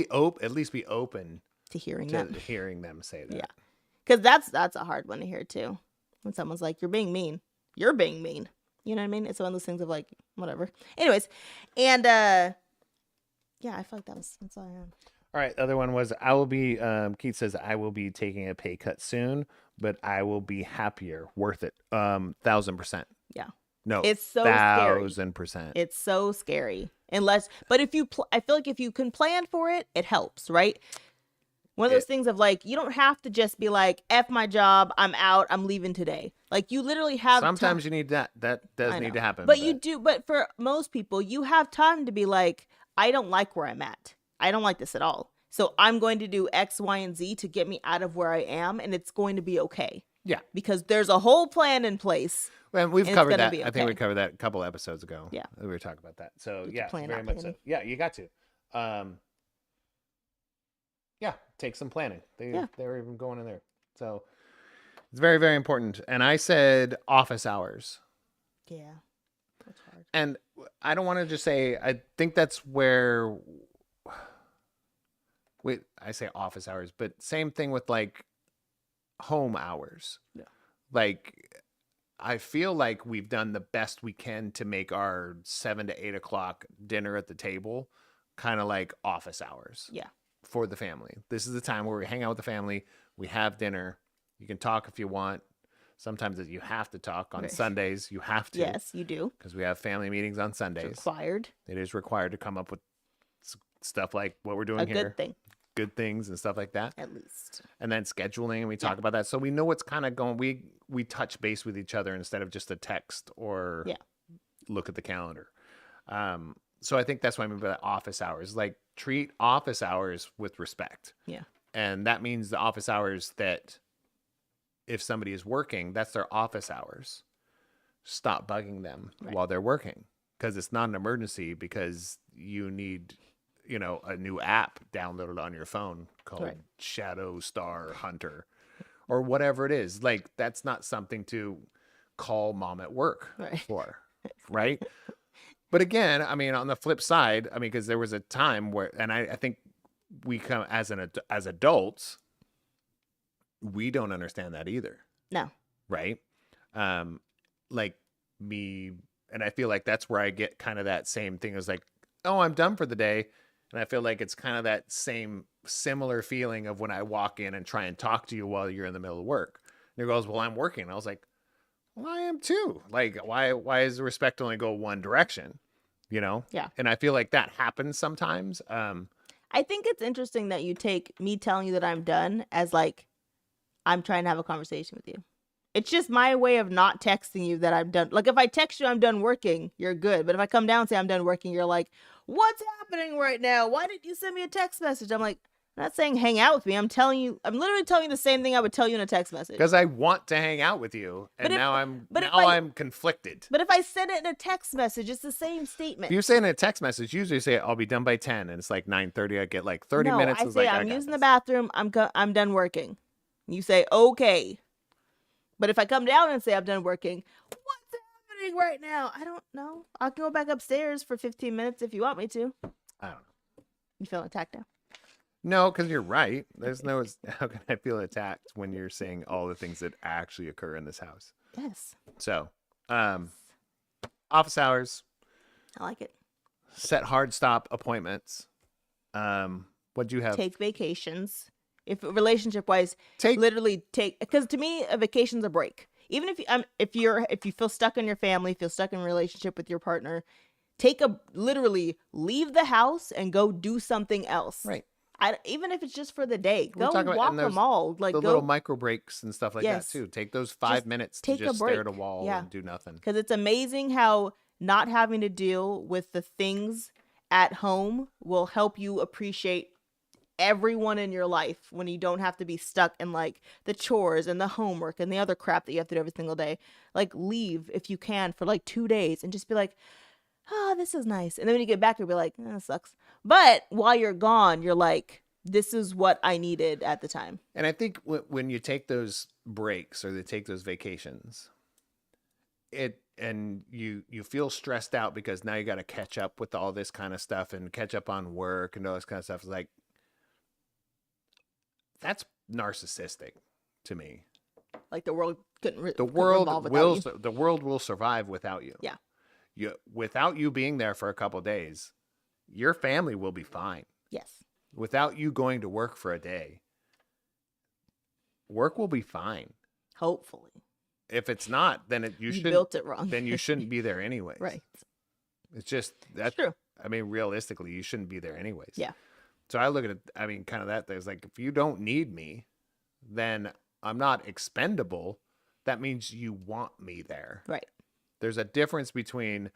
at least be open to hearing them say that. Yeah. Because that's a hard one to hear too. When someone's like, you're being mean. You're being mean. You know what I mean? It's one of those things of like, whatever. Anyways. And yeah, I feel like that's all I have. All right. The other one was, Keith says, I will be taking a pay cut soon, but I will be happier. Worth it. 1,000%. Yeah. No, it's so 1,000%. It's so scary. But if you, I feel like if you can plan for it, it helps, right? One of those things of like, you don't have to just be like, F my job, I'm out, I'm leaving today. Like you literally have Sometimes you need that. That does need to happen. But you do. But for most people, you have time to be like, I don't like where I'm at. I don't like this at all. So I'm going to do X, Y, and Z to get me out of where I am. And it's going to be okay. Yeah. Because there's a whole plan in place. Well, we've covered that. Okay. I think we covered that a couple episodes ago. Yeah. We were talking about that. So Get yeah, very much so. Yeah, you got to. Yeah, take some planning. They're even going in there. So it's very, very important. And I said office hours. Yeah. That's hard. And I don't want to just say, I think that's where, I say office hours, but same thing with like home hours. Yeah. Like, I feel like we've done the best we can to make our 7 to 8 o'clock dinner at the table kind of like office hours. Yeah. For the family. This is the time where we hang out with the family. We have dinner. You can talk if you want. Sometimes you have to talk on Sundays. You have to. Yes, you do. Because we have family meetings on Sundays. It's required. It is required to come up with stuff like what we're doing here. A good thing. Good things and stuff like that. At least. And then scheduling, and we talk about that. So we know what's kind of going. We touch base with each other instead of just a text or look at the calendar. So I think that's what I mean by office hours. Like, treat office hours with respect. Yeah. And that means the office hours that if somebody is working, that's their office hours. Stop bugging them while they're working, because it's not an emergency, because you need, a new app downloaded on your phone called Shadow Star Hunter or whatever it is. Like, that's not something to call mom at work for, right? But again, I mean, on the flip side, I mean, because there was a time where, and I think we come as adults, we don't understand that either. No. Right. Like me, and I feel like that's where I get kind of that same thing as like, oh, I'm done for the day. And I feel like it's kind of that same similar feeling of when I walk in and try and talk to you while you're in the middle of work. And he goes, well, I'm working. And I was like, well, I am too. Like, why is the respect only go one direction? You know? Yeah. And I feel like that happens sometimes. I think it's interesting that you take me telling you that I'm done as like, I'm trying to have a conversation with you. It's just my way of not texting you that I'm done. Like if I text you I'm done working, you're good. But if I come down and say I'm done working, you're like, what's happening right now? Why did you send me a text message? I'm like, I'm not saying hang out with me. I'm literally telling you the same thing I would tell you in a text message. Because I want to hang out with you. And I'm conflicted. But if I send it in a text message, it's the same statement. If you say in a text message, usually say I'll be done by 10 and it's like 9:30. I get like 30 minutes. I say I'm using the bathroom. I'm done working. You say, okay. But if I come down and say I'm done working, what's happening right now? I don't know. I'll go back upstairs for 15 minutes if you want me to. I don't know. You feeling attacked now? No, because you're right. There's no, how can I feel attacked when you're saying all the things that actually occur in this house? Yes. So, office hours. I like it. Set hard stop appointments. What do you have? Take vacations. If relationship wise, Take because to me a vacation's a break. Even if you feel stuck in your family, feel stuck in a relationship with your partner, literally leave the house and go do something else. Right. Even if it's just for the day, We're go talking walk the mall. Like little micro breaks and stuff like Yes. that too. Take those 5 minutes to take a just stare at a break. wall Yeah. and do nothing. Because it's amazing how not having to deal with the things at home will help you appreciate everyone in your life when you don't have to be stuck in like the chores and the homework and the other crap that you have to do every single day. Like leave if you can for like 2 days and just be like, oh, this is nice. And then when you get back, you'll be like, that sucks. But while you're gone, you're like, this is what I needed at the time. And I think when you take those breaks or they take those vacations, you feel stressed out because now you got to catch up with all this kind of stuff and catch up on work and all this kind of stuff. It's like, that's narcissistic to me. Like the world couldn't. The world will survive without you. Yeah. Without you being there for a couple of days, your family will be fine. Yes. Without you going to work for a day, work will be fine. Hopefully. If it's not, then you built it wrong. Then you shouldn't be there anyways. Right. It's just that's true. I mean, realistically, you shouldn't be there anyways. Yeah. So I look at it. I mean, kind of that. There's like, if you don't need me, then I'm not expendable. That means you want me there. Right. There's a difference between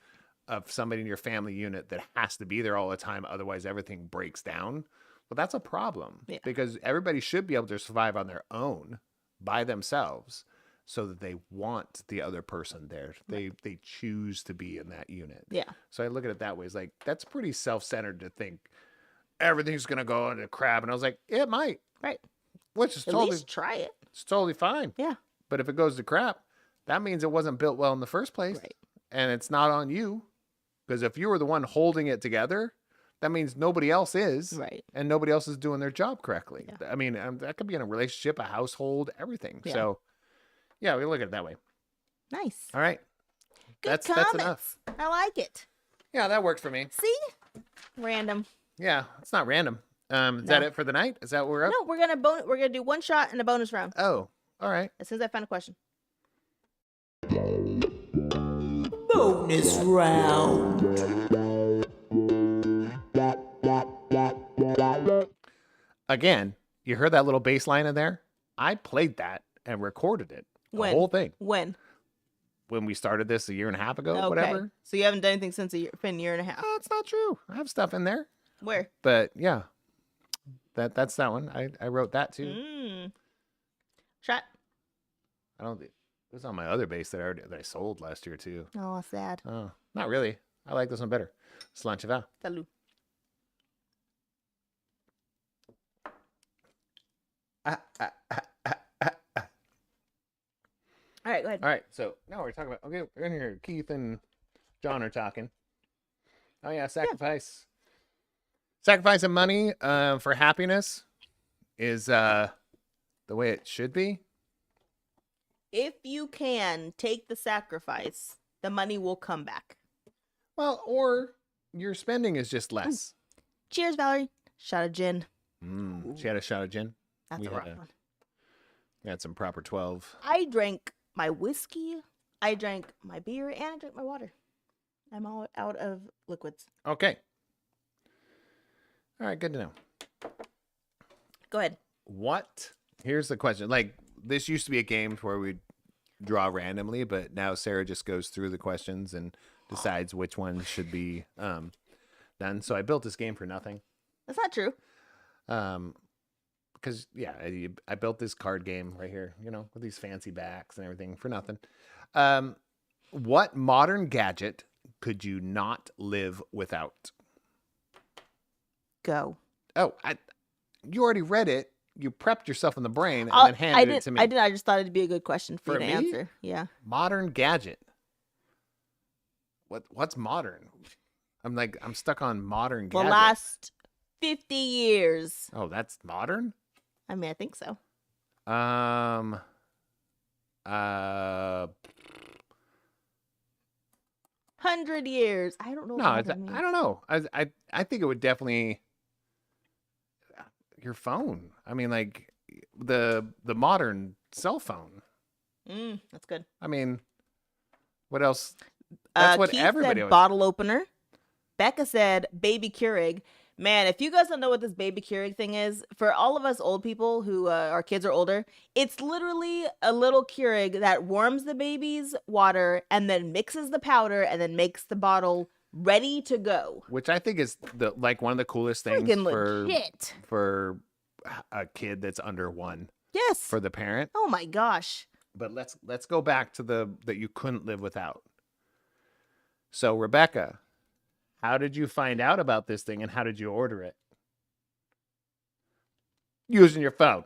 of somebody in your family unit that has to be there all the time, otherwise everything breaks down. Well, that's a problem because everybody should be able to survive on their own by themselves, so that they want the other person there. They choose to be in that unit. Yeah. So I look at it that way. It's like, that's pretty self-centered to think everything's gonna go into crap. And I was like, it might. Right. Which is At least try it. It's totally fine. Yeah. But if it goes to crap, that means it wasn't built well in the first place. Right. And it's not on you. Because if you were the one holding it together, that means nobody else is. Right. And nobody else is doing their job correctly. Yeah. I mean, that could be in a relationship, a household, everything. Yeah. So, yeah, we look at it that way. Nice. All right. Good That's comments. enough. I like it. Yeah, that works for me. See? Random. Yeah, it's not random. Is that it for the night? Is that what we're up? No, we're gonna do one shot and a bonus round. Oh, all right. As soon as I find a question. Bonus round. Again, you heard that little bass line in there? I played that and recorded it. The whole thing. When we started this a year and a half ago, okay. whatever. So you haven't done anything since been a year and a half. That's not true. I have stuff in there. Where? But yeah, that's that one. I wrote that too. Shot. I don't. It was on my other bass that I sold last year too. Oh, sad. Oh, not really. I like this one better. Slancheva. Salut. All right, go ahead. All right, so now we're talking about, okay, we're in here. Keith and John are talking. Oh yeah, sacrifice. Sacrificing money for happiness is the way it should be. If you can take the sacrifice, the money will come back. Well, or your spending is just less. Cheers, Valerie. Shot of gin. She had a shot of gin. That's We a had rough a- one. We had some proper 12. I drank my whiskey, I drank my beer, and I drank my water. I'm all out of liquids. Okay. All right, good to know. Go ahead. Here's the question. Like, this used to be a game where we'd draw randomly, but now Sarah just goes through the questions and decides which ones should be done. So I built this game for nothing. That's not true. Because, yeah, I built this card game right here, with these fancy backs and everything for nothing. What modern gadget could you not live without? Go. Oh, you already read it. You prepped yourself in the brain and then handed it to me. I didn't. I just thought it'd be a good question for you to me? answer. Yeah. Modern gadget. What's modern? I'm stuck on modern The gadget. last 50 years. Oh, that's modern? I mean, I think so. 100 years. I don't know. No, I don't know. I think it would definitely your phone. I mean, like the modern cell phone. That's good. I mean, what else? That's what Keith everybody said always... bottle opener. Becca said baby Keurig. Man, if you guys don't know what this baby Keurig thing is, for all of us old people who our kids are older, it's literally a little Keurig that warms the baby's water and then mixes the powder and then makes the bottle ready to go. Which I think is one of the coolest things Friggin' for legit. for a kid that's under 1. Yes. For the parent. Oh my gosh. But let's go back to that you couldn't live without. So Rebecca, how did you find out about this thing and how did you order it? Using your phone.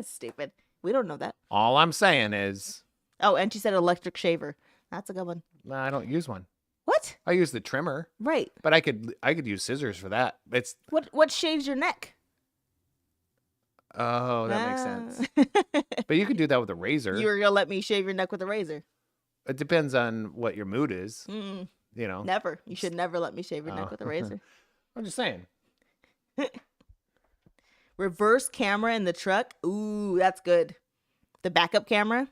Stupid. We don't know that. All I'm saying is... Oh, and she said electric shaver. That's a good one. No, I don't use one. What? I use the trimmer. Right. But I could use scissors for that. It's... What shaves your neck? Oh, that makes sense. But you could do that with a razor. You were going to let me shave your neck with a razor. It depends on what your mood is. Never. You should never let me shave your neck with a razor. I'm just saying. Reverse camera in the truck. Ooh, that's good. The backup camera.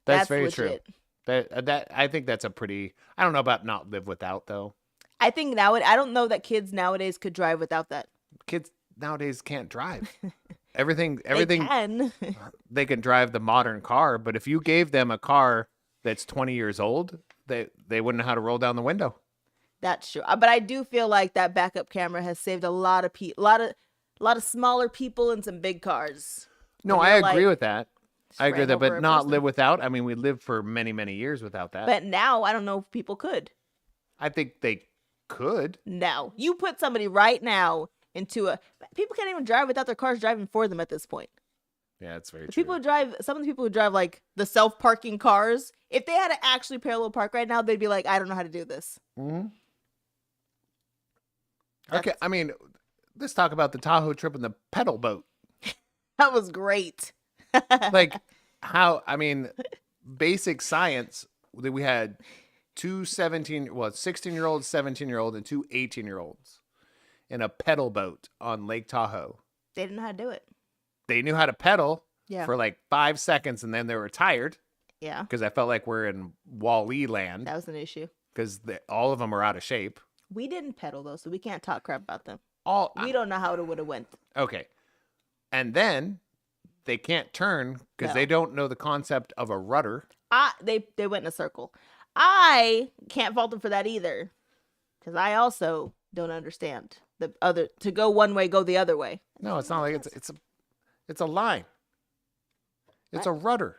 That's very legit. true. That I think that's a pretty... I don't know about not live without, though. I think I don't know that kids nowadays could drive without that. Kids nowadays can't drive. Everything They can. they can drive the modern car, but if you gave them a car that's 20 years old, they wouldn't know how to roll down the window. That's true. But I do feel like that backup camera has saved a lot of smaller people in some big cars. No, I agree with that. I agree with that, ran over but a not person. live without. I mean, we lived for many, many years without that. But now I don't know if people could. I think they could. No. You put somebody right now into people can't even drive without their cars driving for them at this point. Yeah, that's very true. Some of the people who drive like the self-parking cars, if they had to actually parallel park right now, they'd be like, I don't know how to do this. Mm-hmm. Okay, I mean, let's talk about the Tahoe trip and the pedal boat. That was great. Like basic science, we had 16-year-old, 17-year-old, and 2 18-year-olds in a pedal boat on Lake Tahoe. They didn't know how to do it. They knew how to pedal Yeah. for like 5 seconds, and then they were tired Yeah. because I felt like we're in Wall-E land That was an issue. because all of them are out of shape. We didn't pedal though, so we can't talk crap about them. We don't know how it would have went. Okay. And then they can't turn because No. they don't know the concept of a rudder. They went in a circle. I can't fault them for that either, because I also don't understand to go one way, go the other way. No, it's not like it's a line. It's a rudder.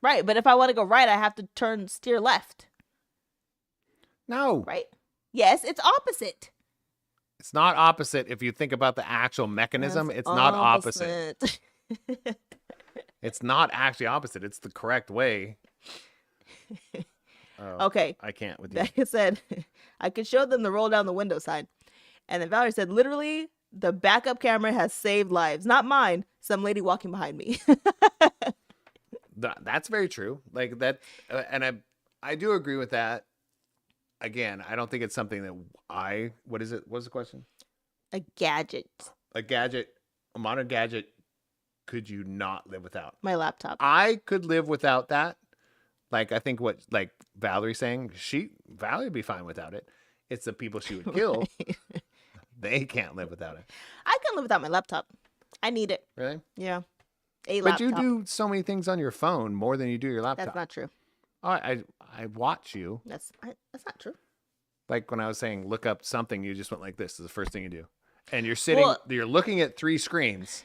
Right, but if I want to go right, I have to steer left. No. Right? Yes, it's opposite. It's not opposite if you think about the actual mechanism. It's not opposite. It's not actually opposite. It's the correct way. Oh, Okay. I can't with you. Becca said, I could show them the roll down the window side. And then Valerie said, literally, the backup camera has saved lives. Not mine. some lady walking behind me. That's very true. Like that, and I do agree with that. Again, I don't think it's something that what is it? What's the question? A gadget. A gadget, a modern gadget, could you not live without? My laptop. I could live without that. Like, I think what, like Valerie's saying, Valerie would be fine without it. It's the people she would kill. Right. They can't live without it. I can live without my laptop. I need it. Really? Yeah. A But laptop. you do so many things on your phone more than you do your laptop. That's not true. Oh, I watch you. That's not true. Like when I was saying look up something, you just went like this is the first thing you do. And you're sitting, you're looking at 3 screens.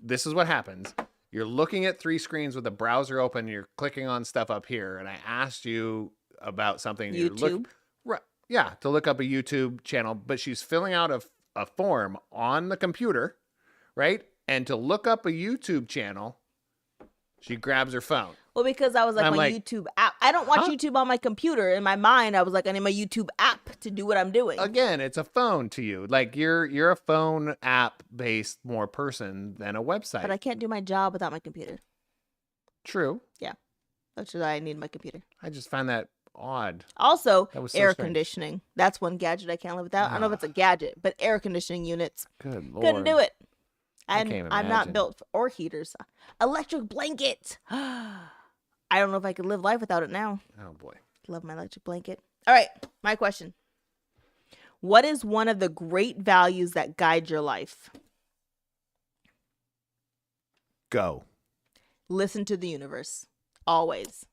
This is what happens. You're looking at 3 screens with a browser open. You're clicking on stuff up here. And I asked you about something. YouTube? Yeah, to look up a YouTube channel. But she's filling out a form on the computer, right? And to look up a YouTube channel, she grabs her phone. Well, because I was like, my YouTube app. I don't watch YouTube on my computer. In my mind, I was like, I need my YouTube app to do what I'm doing. Again, it's a phone to you. Like you're a phone app based more person than a website. But I can't do my job without my computer. True. Yeah. That's why I need my computer. I just find that odd. Also, That was so air strange. conditioning. That's one gadget I can't live without. I don't know if it's a gadget, but air conditioning units. Good Lord. Couldn't do it. I And can't I'm not imagine. built for or heaters. Electric blanket. I don't know if I could live life without it now. Oh boy. Love my electric blanket. All right, my question. What is one of the great values that guide your life? Go. Listen to the universe. Always.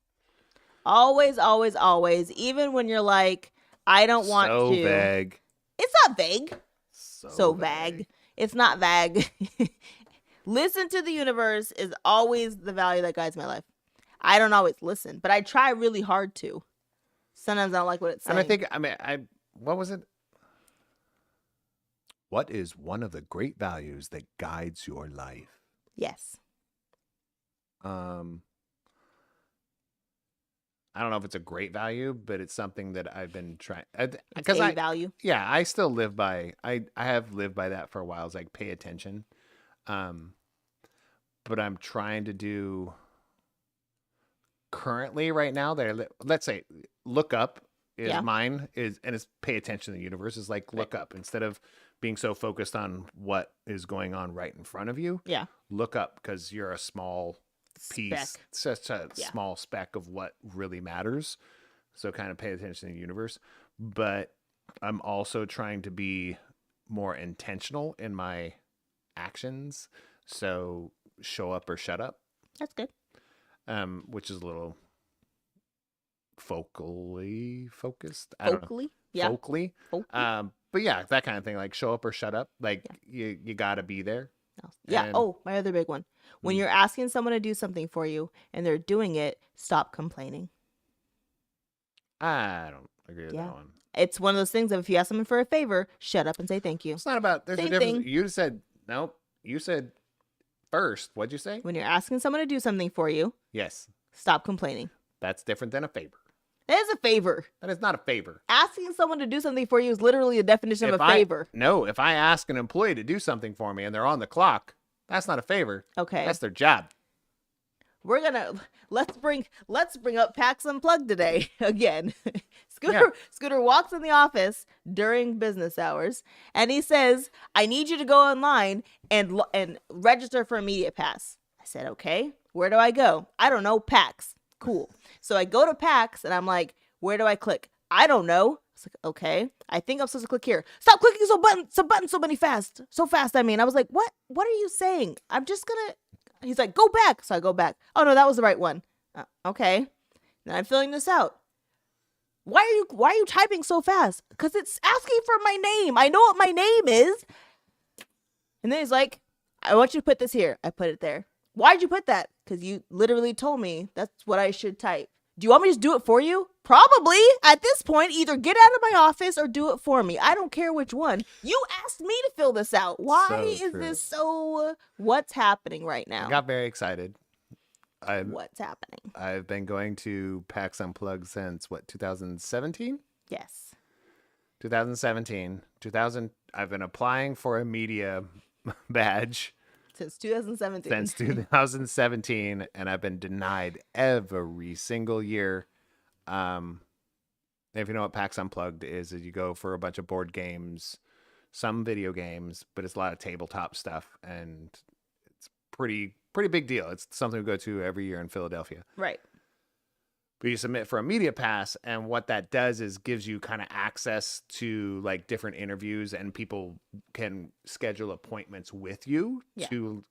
Always, always, always. Even when you're like, I don't want so to. vague. It's not vague. So vague. It's not vague. Listen to the universe is always the value that guides my life. I don't always listen, but I try really hard to. Sometimes I don't like what it's saying. And what was it? What is one of the great values that guides your life? Yes. I don't know if it's a great value, but it's something that I've been trying. It's a value. Yeah, I still live by. I have lived by that for a while. It's like pay attention. But I'm trying to do currently right now. Let's say look up is mine is, and it's pay attention to the universe is like look up instead of being so focused on what is going on right in front of you. Yeah. Look up because you're a small piece, Speck. such a small speck of what really matters. So kind of pay attention to the universe. But I'm also trying to be more intentional in my actions. So show up or shut up. That's good. Which is a little focally focused. I don't know. Vocally? Yeah. Vocally. Vocally? But yeah, that kind of thing. Like show up or shut up. Like you gotta be there. Yeah. And- Oh, my other big one. When you're asking someone to do something for you and they're doing it, stop complaining. I don't agree with that one. It's one of those things of if you ask someone for a favor, shut up and say thank you. It's not about. There's a Same difference. thing. You said nope. You said first. What'd you say? When you're asking someone to do something for you, Yes, stop complaining. that's different than a favor. That is a favor. That is not a favor. Asking someone to do something for you is literally a definition of a favor. No, if I ask an employee to do something for me and they're on the clock, that's not a favor. Okay. That's their job. We're gonna let's bring up PAX Unplugged today again. Scooter walks in the office during business hours and he says, "I need you to go online and register for a media pass." I said, "Okay, where do I go?" "I don't know, PAX." Cool. So I go to PAX and I'm like, "Where do I click?" "I don't know." It's like, "Okay, I think I'm supposed to click here." "Stop clicking so fast. I mean, I was like, "What? What are you saying?" I'm just gonna. He's like, "Go back." So I go back. "Oh no, that was the right one." Okay. Now I'm filling this out. Why are you typing so fast? Because it's asking for my name. I know what my name is. And then he's like, "I want you to put this here." I put it there. "Why'd you put that?" "Because you literally told me that's what I should type." "Do you want me to just do it for you?" "Probably. At this point, either get out of my office or do it for me. I don't care which one. You asked me to fill this out. Why So is true. this so... What's happening right now? I got very excited. What's happening? I've been going to PAX Unplugged since 2017? Yes. 2017. I've been applying for a media badge Since 2017. since 2017, and I've been denied every single year. If you know what PAX Unplugged is you go for a bunch of board games, some video games, but it's a lot of tabletop stuff, and it's pretty big deal. It's something we go to every year in Philadelphia. Right. But you submit for a media pass, and what that does is gives you kind of access to like different interviews, and people can schedule appointments with you to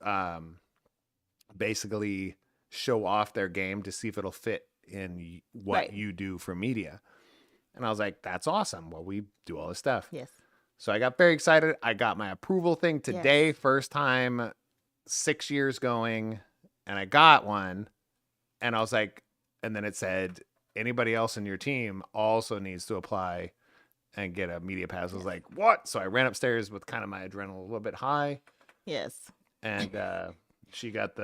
basically show off their game to see if it'll fit in what you do for media. And I was like, that's awesome. Well, we do all this stuff. Yes. So I got very excited. I got my approval thing today, Yes. first time 6 years going, and I got one. And I was like, and then it said, anybody else in your team also needs to apply and get a media pass. I was like, what? So I ran upstairs with kind of my adrenaline a little bit high. Yes. And she got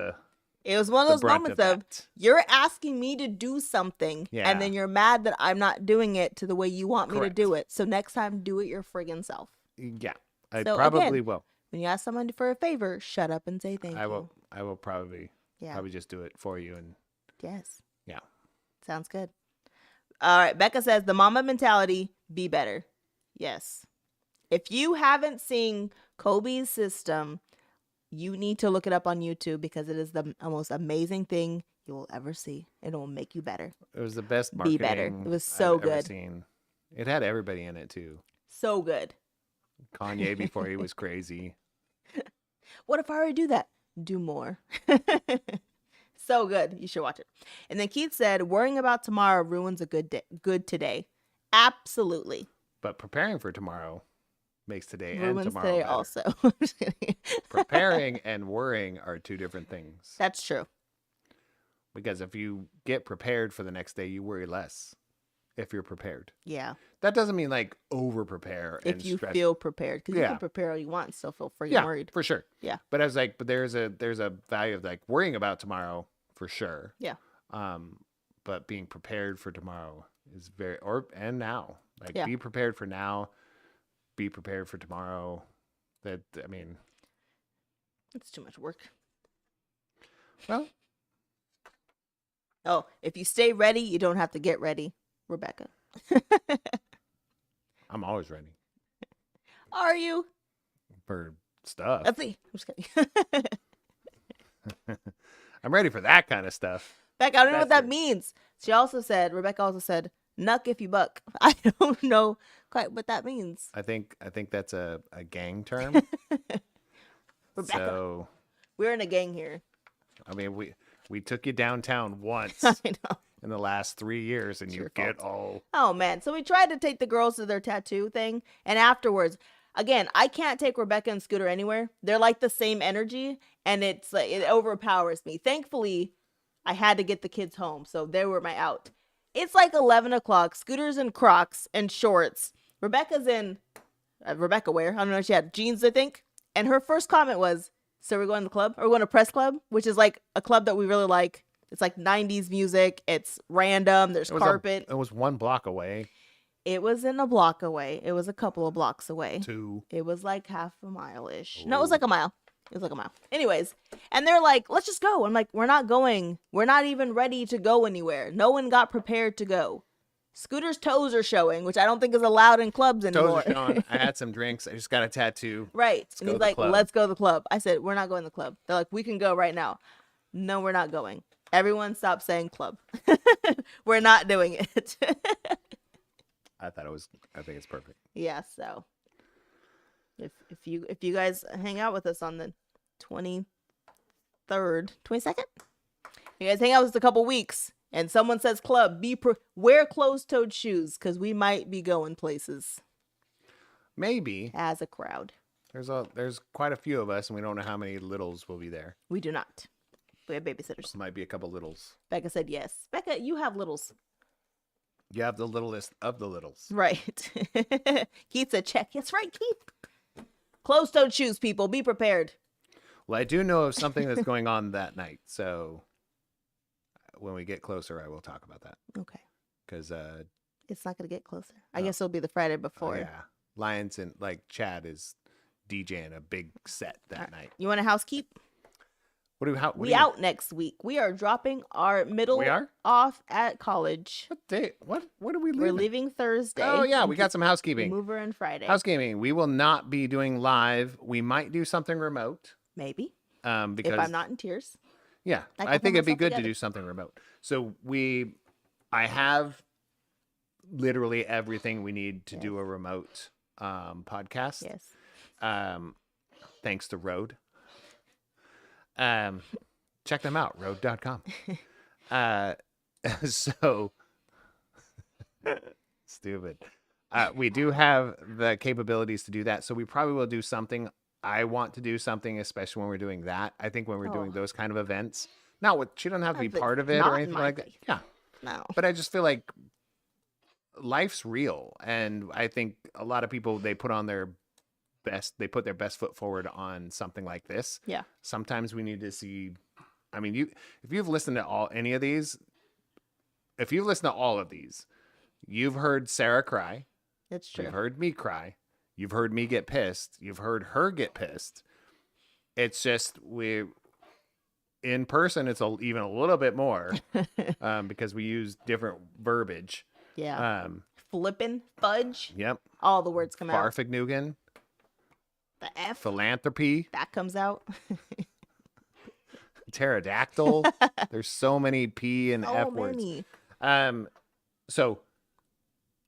It was one of those brunt moments of of that. you're asking me to do something, Yeah. and then you're mad that I'm not doing it to the way you want me to Correct. do it. So next time, do it your friggin' self. Yeah, I So, probably again, will. When you ask someone for a favor, shut up and say thank I you. will probably Yeah. probably just do it for you. And Yes. yeah. Sounds good. All right. Becca says the mama mentality, be better. Yes. If you haven't seen Kobe's system, you need to look it up on YouTube because it is the most amazing thing you will ever see. It will make you better. It was the best Be marketing better. It was so I've ever good. seen. It had everybody in it too. So good. Kanye before he was crazy. What if I already do that? Do more. So good. You should watch it. And then Keith said, worrying about tomorrow ruins a good day, good today. Absolutely. But preparing for tomorrow makes today and Ruins tomorrow today better. also. I'm just kidding. Preparing and worrying are two different things. That's true. Because if you get prepared for the next day, you worry less if you're prepared. Yeah. That doesn't mean like over prepare and If you stress. feel prepared. Because you Yeah. can prepare all you want and still feel freaking Yeah, worried. for sure. Yeah. But I was like, but there's a value of like worrying about tomorrow for sure. Yeah. But being prepared for tomorrow is and now. Like Yeah. be prepared for now, be prepared for tomorrow. I mean, It's too much work. well, Oh, if you stay ready, you don't have to get ready. Rebecca. I'm always ready Are you? for stuff. Let's see. I'm just kidding. I'm ready for that kind of stuff. Becca, I don't know what That's that it. means. Rebecca also said, nuck if you buck. I don't know quite what that means. I think that's a gang term. Rebecca, So, we're in a gang here. I mean, we took you downtown once I know. in the last 3 years, and It's you your get fault. all. Oh, man. So we tried to take the girls to their tattoo thing. And afterwards, again, I can't take Rebecca and Scooter anywhere. They're like the same energy. And it's like, it overpowers me. Thankfully, I had to get the kids home. So they were my out. It's like 11 o'clock. Scooter's in Crocs and shorts. Rebecca's in Rebecca wear. I don't know. She had jeans, I think. And her first comment was, so we're going to the club? Or we're going to Press Club? Which is like a club that we really like. It's like 90s music. It's random. There's carpet. It was 1 block away. It wasn't a block away. It was a couple of blocks away. 2. It was like half a mile-ish. No, it was like a mile. It was like a mile. Anyways, and they're like, let's just go. I'm like, we're not going. We're not even ready to go anywhere. No one got prepared to go. Scooter's toes are showing, which I don't think is allowed in clubs anymore. Toes are showing. I had some drinks. I just got a tattoo. Right. Let's And go he's to the like, club. let's go to the club. I said, we're not going to the club. They're like, we can go right now. No, we're not going. Everyone stop saying club. We're not doing it. I think it's perfect. Yeah, so if you guys hang out with us on the 23rd, 22nd, you guys hang out with us a couple weeks and someone says club, wear closed-toed shoes because we might be going places Maybe as a crowd. there's quite a few of us, and we don't know how many littles will be there. We do not. We have babysitters. Might be a couple littles. Becca said yes. Becca, you have littles. You have the littlest of the littles. Right. Keith said check. That's right, Keith. Closed-toed shoes, people. Be prepared. Well, I do know of something that's going on that night, so when we get closer, I will talk about that. Okay. Because It's not going to get closer. I guess it'll be the Friday before. yeah, Lions and like Chad is DJing a big set that night. You want a housekeep? What We out next week. We are dropping our middle We are? off at college. What day? What are we leaving? We're leaving Thursday. Oh yeah, we got some We housekeeping. move her in Friday. Housekeeping. We will not be doing live. We might do something remote. Maybe. Because If I'm not in tears. yeah, I can I pull think it'd be myself good to together. do something remote. So I have literally everything we need to do a remote podcast. Yes. Thanks to Rode. Check them out, Rode.com. So stupid. We do have the capabilities to do that, so we probably will do something. I want to do something, especially when we're doing that. I think when we're doing those kind of events, not with she doesn't have to be If it's part of it not or in anything my like that. face. Yeah, No. but I just feel like life's real, and I think a lot of people they put their best foot forward on something like this. Yeah. Sometimes we need to see. I mean, if you've listened to any of these, if you've listened to all of these, you've heard Sarah cry. It's true. You've heard me cry. You've heard me get pissed. You've heard her get pissed. It's just in person, it's even a little bit more because we use different verbiage. Yeah. Flippin', fudge. Yep. All the words come out. Farfignugan, The F. philanthropy, That comes out. pterodactyl. There's so many P and F words. Many. So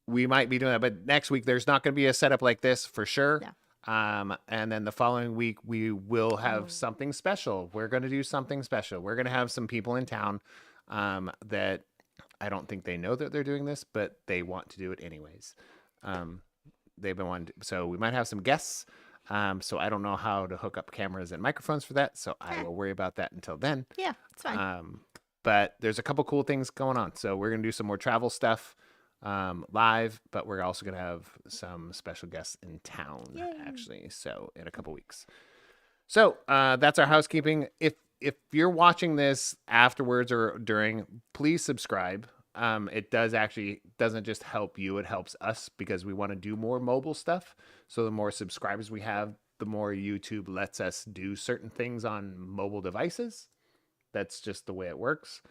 we might be doing that, but next week there's not going to be a setup like this for sure. Yeah. And then the following week we will have something special. We're going to do something special. We're going to have some people in town that I don't think they know that they're doing this, but they want to do it anyways. They've been wanting to, so we might have some guests. So I don't know how to hook up cameras and microphones for that, so I will worry about that until then. Yeah, it's fine. But there's a couple cool things going on. So we're going to do some more travel stuff live, but we're also going to have some special guests in town, actually. So in a couple weeks. So that's our housekeeping. If you're watching this afterwards or during, please subscribe. It doesn't just help you, it helps us because we want to do more mobile stuff. So the more subscribers we have, the more YouTube lets us do certain things on mobile devices. That's just the way it works.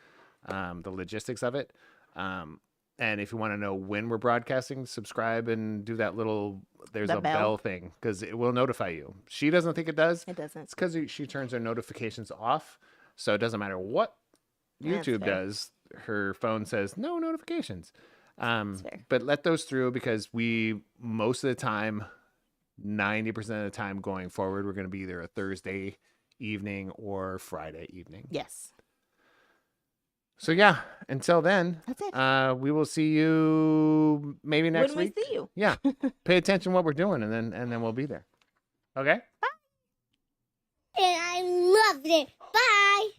The logistics of it. And if you want to know when we're broadcasting, subscribe and do that there's a bell thing because it will notify you. She doesn't think it does. It doesn't. It's because she turns her notifications off. So it doesn't matter what YouTube does. Her phone says no notifications. But let those through because most of the time, 90% of the time going forward, we're going to be either a Thursday evening or Friday evening. Yes. So yeah, until then, That's it. we will see you maybe next When week. we see you. Yeah, pay attention to what we're doing, and then we'll be there. Okay. And I loved it. Bye.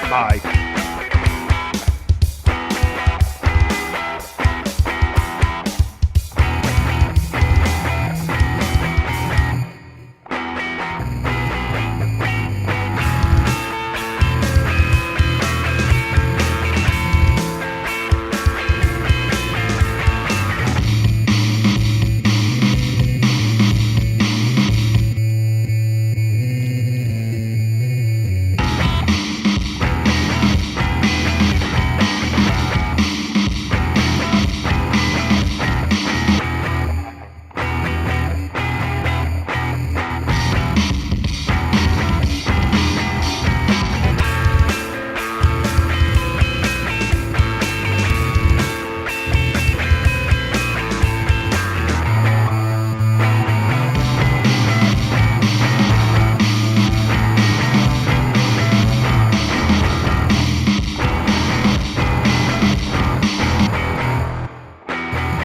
Bye.